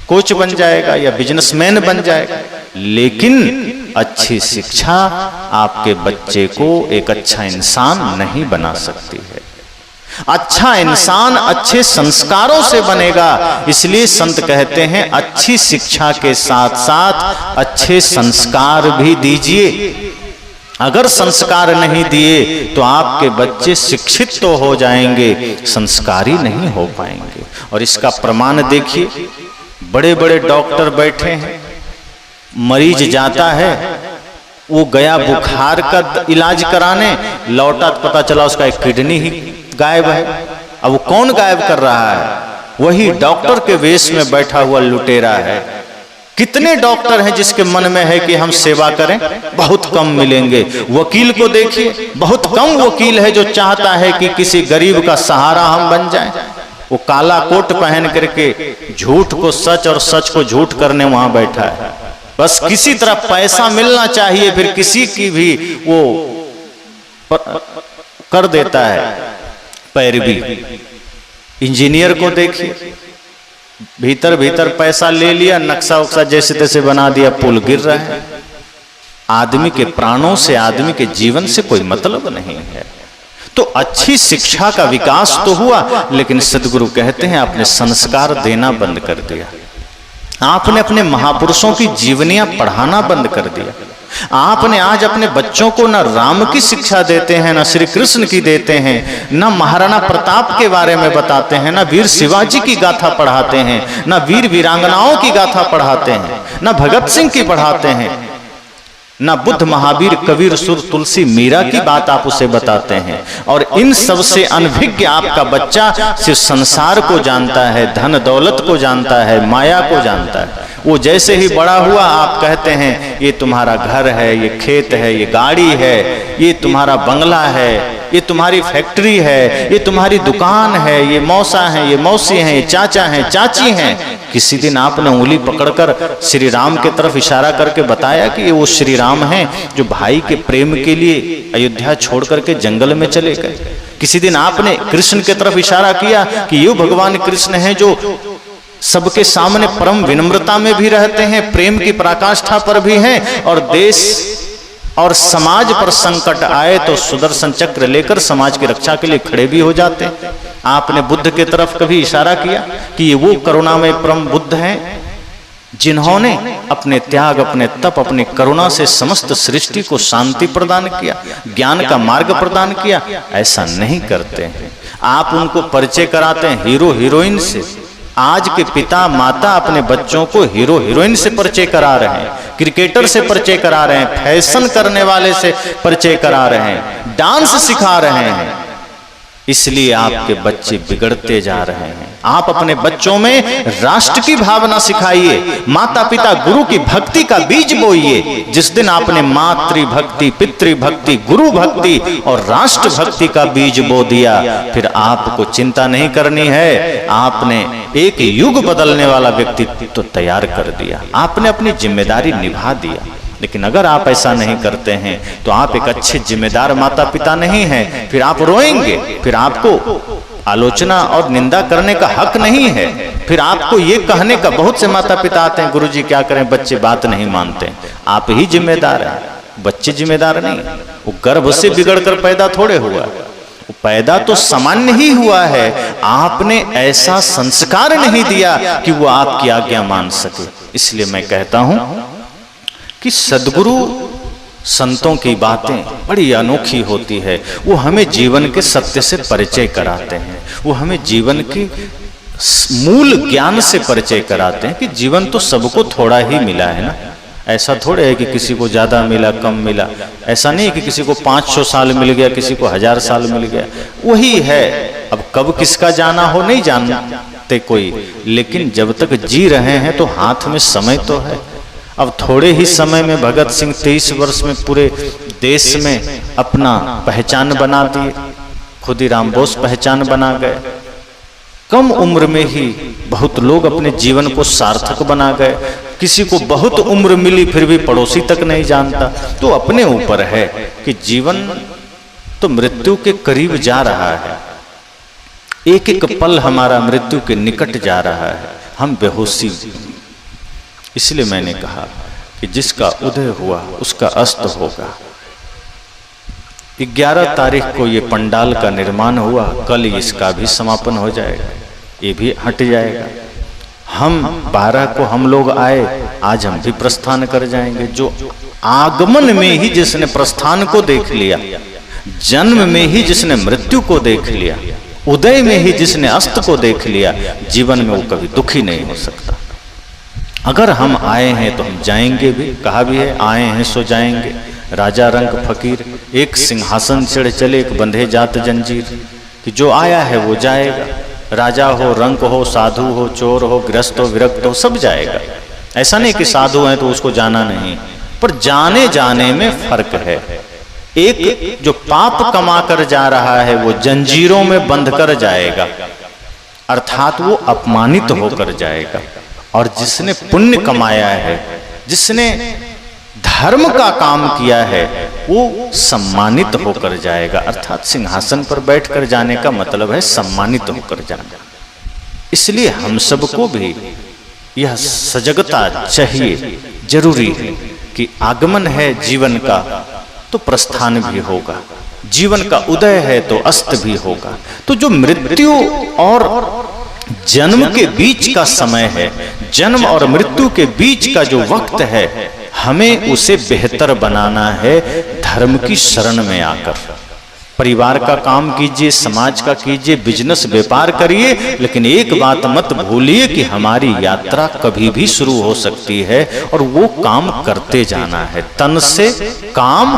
कोच बन जाएगा या बिजनेसमैन बन जाएगा। लेकिन अच्छी शिक्षा आपके बच्चे को एक अच्छा इंसान नहीं बना सकती है। अच्छा इंसान अच्छे संस्कारों से बनेगा। इसलिए संत कहते हैं अच्छी शिक्षा के साथ साथ अच्छे संस्कार भी दीजिए। अगर संस्कार नहीं दिए तो आपके बच्चे शिक्षित तो हो जाएंगे, संस्कारी नहीं हो पाएंगे। और इसका प्रमाण देखिए, बड़े बड़े डॉक्टर बैठे हैं, मरीज जाता है, वो गया बुखार का इलाज कराने, लौटा तो पता चला उसका एक किडनी ही गायब है। अब वो कौन गायब कर रहा है? वही डॉक्टर के वेश में बैठा हुआ लुटेरा है। कितने डॉक्टर हैं जिसके मन में है कि हम सेवा करें? बहुत कम मिलेंगे। वकील को देखिए, बहुत कम वकील है जो चाहता है कि किसी गरीब का सहारा हम बन जाएं। वो काला कोट पहन करके झूठ को सच और सच को झूठ करने वहां बैठा है। बस किसी तरह पैसा मिलना चाहिए, फिर किसी की भी वो कर देता है पैरवी। इंजीनियर को देखिए, भीतर भीतर पैसा ले लिया, नक्शा उक्सा जैसे तैसे बना दिया, पुल गिर रहा है। आदमी के प्राणों से, आदमी के जीवन से कोई मतलब नहीं है। तो अच्छी शिक्षा का विकास तो हुआ, लेकिन सदगुरु कहते हैं आपने संस्कार देना बंद कर दिया। आपने अपने महापुरुषों की जीवनियां पढ़ाना बंद कर दिया। आपने आज अपने बच्चों को न राम की शिक्षा देते हैं, न श्री कृष्ण की देते हैं, न महाराणा प्रताप के बारे में बताते हैं, न वीर शिवाजी की गाथा पढ़ाते हैं, न वीर वीरांगनाओं की गाथा पढ़ाते हैं, न भगत सिंह की पढ़ाते हैं, ना बुद्ध महावीर कबीर सुर तुलसी मीरा की बात आप उसे बताते हैं। और इन सब से अनभिज्ञ आपका बच्चा सिर्फ संसार को जानता है, धन दौलत को जानता है, माया को जानता है। वो जैसे ही बड़ा हुआ आप कहते हैं ये तुम्हारा घर है, ये खेत है, ये गाड़ी है, ये तुम्हारा बंगला है, ये तुम्हारी फैक्ट्री है, ये तुम्हारी दुकान है, ये मौसा है, ये मौसी है, ये चाचा है, चाची हैं। किसी दिन आपने उंगली पकड़कर श्री राम की तरफ इशारा करके बताया कि ये वो श्री राम हैं जो भाई के प्रेम के लिए अयोध्या छोड़ करके जंगल में चले गए? किसी दिन आपने कृष्ण की तरफ इशारा किया कि ये भगवान कृष्ण हैं जो सबके सामने परम विनम्रता में भी रहते हैं, प्रेम की पराकाष्ठा पर भी हैं, और देश और समाज पर संकट आए तो सुदर्शन चक्र लेकर समाज की रक्षा के लिए खड़े भी हो जाते हैं। आपने बुद्ध की तरफ कभी इशारा किया कि ये वो करुणामय परम बुद्ध हैं जिन्होंने अपने त्याग, अपने तप, अपनी करुणा से समस्त सृष्टि को शांति प्रदान किया, ज्ञान का मार्ग प्रदान किया? ऐसा नहीं करते हैं। आप उनको परिचय कराते हैं हीरो हीरोइन से। आज के पिता माता अपने बच्चों को हीरो हीरोइन से परिचय करा रहे हैं, क्रिकेटर से परिचय करा रहे हैं, फैशन करने वाले से परिचय करा रहे हैं, डांस सिखा रहे हैं। इसलिए आपके बच्चे बिगड़ते जा रहे हैं। आप अपने बच्चों में राष्ट्र की भावना सिखाइए, माता पिता गुरु की भक्ति का बीज बोइए। जिस दिन आपने मातृभक्ति, पितृभक्ति, गुरु भक्ति और राष्ट्र भक्ति का बीज बो दिया, फिर आपको चिंता नहीं करनी है। आपने एक युग बदलने वाला व्यक्तित्व तो तैयार कर दिया, आपने अपनी जिम्मेदारी निभा दिया। लेकिन अगर आप ऐसा नहीं करते हैं तो आप एक अच्छे जिम्मेदार माता पिता नहीं हैं। फिर आप रोएंगे, फिर आपको आलोचना और निंदा करने का हक नहीं है। फिर आपको ये कहने का, बहुत से माता पिता आते हैं, गुरुजी क्या करें, बच्चे बात नहीं मानते। आप ही जिम्मेदार हैं, बच्चे जिम्मेदार नहीं। वो गर्भ से बिगड़ कर पैदा थोड़े हुआ, वो पैदा तो सामान्य ही हुआ है। आपने ऐसा संस्कार नहीं दिया कि वो आपकी आज्ञा मान सके। इसलिए मैं कहता हूं कि सद्गुरु संतों की बातें बड़ी अनोखी होती है। वो हमें जीवन के सत्य से परिचय कराते हैं, वो हमें जीवन की मूल ज्ञान से परिचय कराते हैं कि जीवन तो सबको थोड़ा ही मिला है ना। ऐसा थोड़े है कि किसी को ज्यादा मिला कम मिला, ऐसा नहीं कि किसी को 500 साल मिल गया, किसी को 1000 साल मिल गया, वही है। अब कब किसका जाना हो नहीं जानते कोई, लेकिन जब तक जी रहे हैं तो हाथ में समय तो है। अब थोड़े ही समय में भगत सिंह 23 वर्ष में पूरे देश में अपना पहचान बना दिए, खुदीराम बोस पहचान बना गए। कम उम्र में ही बहुत लोग अपने जीवन को सार्थक बना गए। किसी को बहुत उम्र मिली फिर भी पड़ोसी तक नहीं जानता। तो अपने ऊपर है कि जीवन तो मृत्यु के करीब जा रहा है, एक एक पल हमारा मृत्यु के निकट जा रहा है, हम बेहोशी। इसलिए मैंने कहा कि जिसका उदय हुआ उसका अस्त होगा। 11 तारीख को ये पंडाल का निर्माण हुआ, कल इसका भी समापन हो जाएगा, ये भी हट जाएगा। हम 12 को हम लोग आए, आज हम भी प्रस्थान कर जाएंगे। जो आगमन में ही जिसने प्रस्थान को देख लिया, जन्म में ही जिसने मृत्यु को देख लिया, उदय में ही जिसने अस्त को देख लिया, जीवन में वो कभी दुखी नहीं हो सकता। अगर हम आए हैं तो हम जाएंगे भी, कहा भी है आए हैं सो जाएंगे। राजा रंग फकीर, एक सिंहासन चढ़ चले एक बंधे जात जंजीर, कि जो आया है वो जाएगा। राजा हो, रंक हो, साधु हो, चोर हो, गृहस्थ हो, विरक्त हो, सब जाएगा। ऐसा नहीं कि साधु हैं तो उसको जाना नहीं, पर जाने जाने में फर्क है। एक जो पाप कमा कर जा रहा है वो जंजीरों में बंध कर जाएगा, अर्थात वो अपमानित होकर जाएगा। और जिसने पुण्य कमाया है, जिसने धर्म का काम किया है, वो सम्मानित होकर जाएगा। अर्थात सिंहासन पर बैठकर जाने का मतलब है सम्मानित होकर जाना। इसलिए हम सबको भी यह सजगता चाहिए, जरूरी है कि आगमन है जीवन का तो प्रस्थान भी होगा, जीवन का उदय है तो अस्त भी होगा। तो जो मृत्यु और जन्म के बीच का समय है, जन्म और मृत्यु के बीच का जो वक्त है, हमें उसे बेहतर बनाना है धर्म की शरण में आकर। परिवार का काम कीजिए, समाज का कीजिए, बिजनेस व्यापार करिए, लेकिन एक बात मत भूलिए कि हमारी यात्रा कभी भी शुरू हो सकती है और वो काम करते जाना है। तन से काम,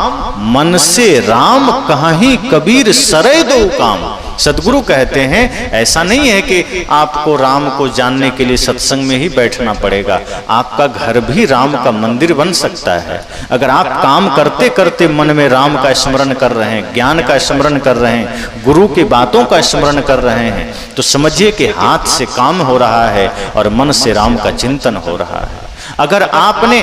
मन से राम, कहीं कबीर सरे दो काम। सदगुरु कहते हैं ऐसा नहीं है कि आपको राम को जानने के लिए सत्संग में ही बैठना पड़ेगा, आपका घर भी राम का मंदिर बन सकता है। अगर आप काम करते करते मन में राम का स्मरण कर रहे हैं, ज्ञान का स्मरण कर रहे हैं, गुरु की बातों का स्मरण कर रहे हैं, तो समझिए कि हाथ से काम हो रहा है और मन से राम का चिंतन हो रहा है। अगर आपने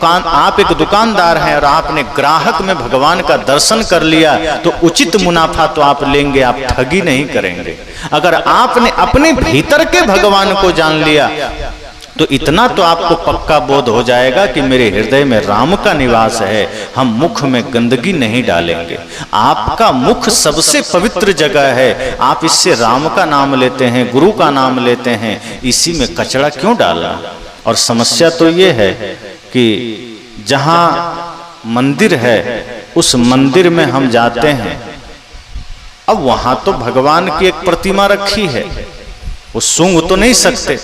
आप एक दुकानदार हैं और आपने ग्राहक में भगवान का दर्शन कर लिया तो उचित मुनाफा तो आप लेंगे, आप ठगी नहीं करेंगे। अगर आपने अपने भीतर के भगवान को जान लिया तो इतना तो आपको पक्का बोध हो जाएगा कि मेरे हृदय में राम का निवास है, हम मुख में गंदगी नहीं डालेंगे। आपका मुख सबसे पवित्र जगह है, आप इससे राम का नाम लेते हैं, गुरु का नाम लेते हैं, इसी में कचरा क्यों डालना। और समस्या तो ये है कि जहां मंदिर है उस मंदिर में हम जाते हैं, अब वहां तो भगवान की एक प्रतिमा रखी है, वो सूंघ तो नहीं सकते,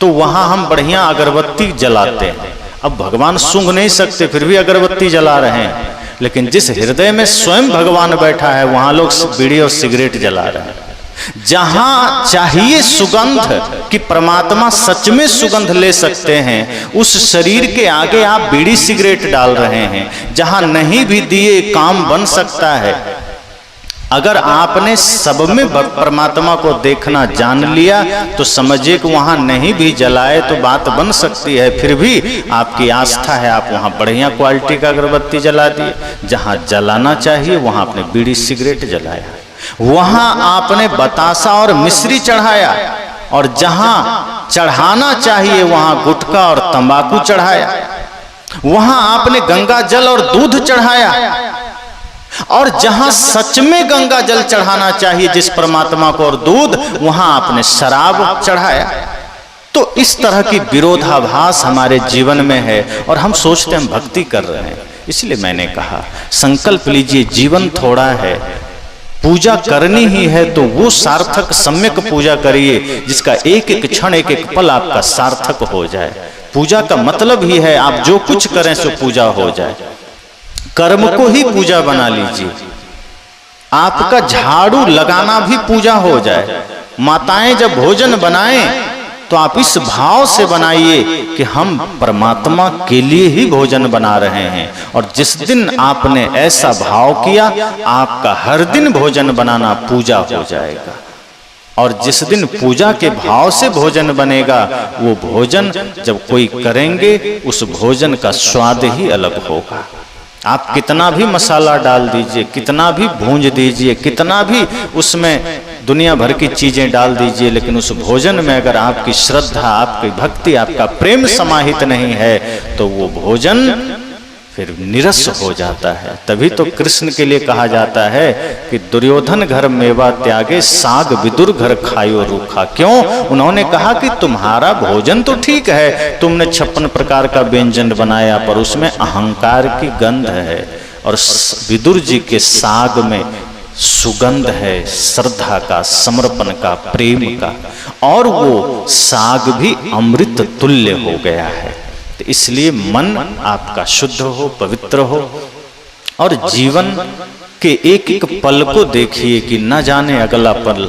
तो वहां हम बढ़िया अगरबत्ती जलाते हैं। अब भगवान सूंघ नहीं सकते फिर भी अगरबत्ती जला रहे हैं, लेकिन जिस हृदय में स्वयं भगवान बैठा है वहां लोग बीड़ी और सिगरेट जला रहे हैं। जहां चाहिए सुगंध कि परमात्मा सच में सुगंध ले सकते हैं, उस शरीर के आगे आप बीड़ी सिगरेट डाल रहे हैं। जहां नहीं भी दिए काम बन सकता है। अगर आपने सब में परमात्मा को देखना जान लिया तो समझिए कि वहां नहीं भी जलाए तो बात बन सकती है, फिर भी आपकी आस्था है, आप वहां बढ़िया क्वालिटी का अगरबत्ती जला दिए। जहां जलाना चाहिए वहां आपने बीड़ी सिगरेट जलाया, वहां आपने बतासा और मिश्री चढ़ाया, और जहां चढ़ाना चाहिए वहां गुटखा और तंबाकू चढ़ाया। वहां आपने गंगा जल और दूध चढ़ाया, और जहां सच में गंगा जल चढ़ाना चाहिए जिस परमात्मा को और दूध, वहां आपने शराब चढ़ाया। तो इस तरह की विरोधाभास हमारे जीवन में है और हम सोचते हम भक्ति कर रहे हैं। इसलिए मैंने कहा संकल्प लीजिए, जीवन थोड़ा है, पूजा करनी ही है तो वो सार्थक सम्यक पूजा करिए जिसका एक एक क्षण एक एक पल आपका सार्थक हो जाए। पूजा का मतलब ही है आप जो कुछ करें सो पूजा हो जाए। कर्म को ही पूजा बना लीजिए। आपका झाड़ू लगाना भी पूजा हो जाए। माताएं जब भोजन बनाएं तो आप इस भाव से बनाइए कि हम परमात्मा के लिए ही भोजन बना रहे हैं। और जिस दिन आपने ऐसा भाव किया, आपका हर दिन भोजन बनाना पूजा हो जाएगा। और जिस दिन पूजा के भाव से भोजन बनेगा, वो भोजन जब कोई करेंगे उस भोजन का स्वाद ही अलग होगा। आप कितना भी मसाला डाल दीजिए, कितना भी भूंज दीजिए, कितना भी उसमें दुनिया भर की चीजें डाल दीजिए, लेकिन उस भोजन में अगर आपकी श्रद्धा, आपकी भक्ति, आपका प्रेम समाहित नहीं है तो वो भोजन फिर निरस हो जाता है। तभी तो कृष्ण के लिए कहा जाता है कि दुर्योधन घर मेवा त्यागे, साग विदुर घर खायो रूखा। क्यों? उन्होंने कहा कि तुम्हारा भोजन तो ठीक है, तुमने 56 प्रकार का व्यंजन बनाया, पर उसमें अहंकार की गंध है। और विदुर जी के साग में सुगंध है श्रद्धा का, समर्पण का, प्रेम का, और वो साग भी अमृत तुल्य हो गया है। तो इसलिए मन आपका शुद्ध हो, पवित्र हो, और जीवन के एक एक पल को देखिए कि न जाने अगला पल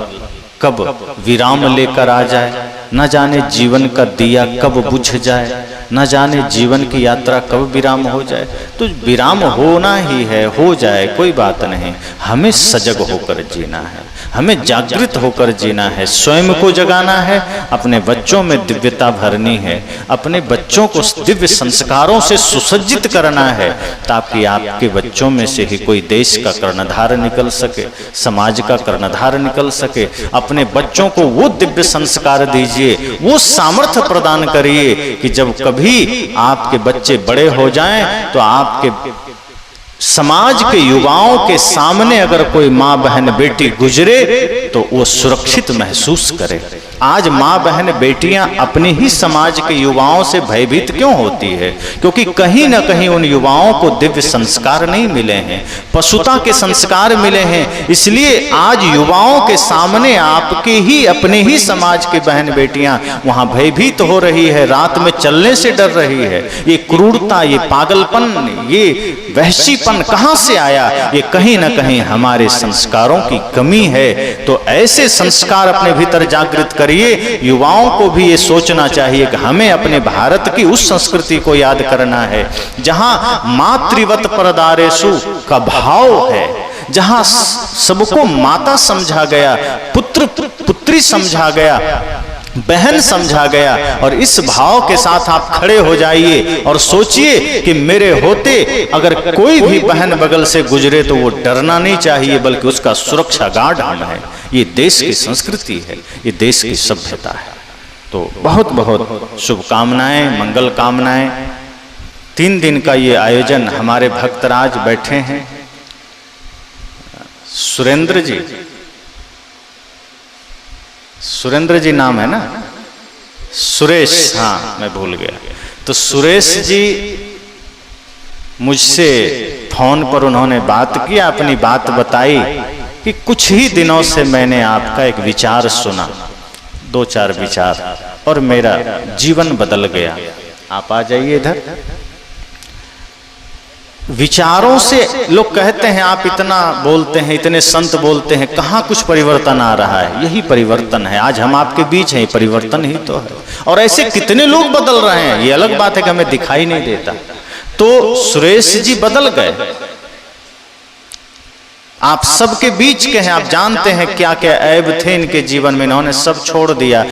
कब विराम लेकर आ जाए, न जाने जीवन का दिया कब बुझ जाए, न जाने जीवन की यात्रा कब विराम हो जाए। तो विराम होना ही है, हो जाए, कोई बात नहीं। हमें सजग होकर जीना है, हमें जागृत होकर जीना है, स्वयं को जगाना है, अपने बच्चों में दिव्यता भरनी है, अपने बच्चों को दिव्य संस्कारों से सुसज्जित करना है, ताकि आपके बच्चों में से ही कोई देश का कर्णधार निकल सके, समाज का कर्णधार निकल सके। अपने बच्चों को वो दिव्य संस्कार दीजिए, वो सामर्थ्य प्रदान करिए कि जब कभी आपके बच्चे बड़े हो जाएं तो आपके समाज के युवाओं के सामने अगर कोई माँ बहन बेटी गुजरे तो वो सुरक्षित महसूस करे। आज माँ बहन बेटियां अपने ही समाज के युवाओं से भयभीत क्यों होती है? क्योंकि कहीं ना कहीं उन युवाओं को दिव्य संस्कार नहीं मिले हैं, पशुता के संस्कार मिले हैं। इसलिए आज युवाओं के सामने आपके ही अपने ही समाज के बहन बेटियां वहां भयभीत हो रही है, रात में चलने से डर रही है। ये क्रूरता, ये पागलपन, ये वहशीपन कहां से आया? ये कहीं ना कहीं हमारे संस्कारों की कमी है। तो ऐसे संस्कार अपने भीतर जागृत करिए। युवाओं को भी ये सोचना चाहिए कि हमें अपने भारत की उस संस्कृति को याद करना है जहां मातृवत परदारेषु का भाव है, जहां सबको माता समझा गया, पुत्र पुत्री समझा गया, बहन समझा गया। और इस भाव के साथ आप खड़े हो जाइए और सोचिए कि मेरे होते अगर कोई भी बहन बगल से गुजरे तो वो डरना नहीं चाहिए, बल्कि उसका सुरक्षा गार्ड हम है। ये देश की संस्कृति है, ये देश की सभ्यता है। तो बहुत बहुत शुभकामनाएं, मंगल कामनाएं। 3 दिन का ये आयोजन, हमारे भक्तराज बैठे हैं, सुरेंद्र जी, सुरेंद्र जी नाम है ना, सुरेश, हाँ मैं भूल गया। तो सुरेश जी मुझसे फोन पर उन्होंने बात की, अपनी बात बताई कि कुछ ही दिनों से मैंने आपका एक विचार सुना, 2-4 विचार, और मेरा जीवन बदल गया। आप आ जाइए इधर। विचारों से लोग कहते हैं आप इतना बोलते हैं, इतने संत बोलते हैं, कहाँ कुछ परिवर्तन आ रहा है? यही परिवर्तन है। आज हम आपके बीच हैं, परिवर्तन ही तो है। और ऐसे कितने लोग बदल रहे हैं, ये अलग बात है कि हमें दिखाई नहीं देता। तो सुरेश जी बदल गए, आप सबके बीच के हैं, आप जानते हैं क्या क्या ऐब थे इनके जीवन में, इन्होंने सब छोड़ दिया।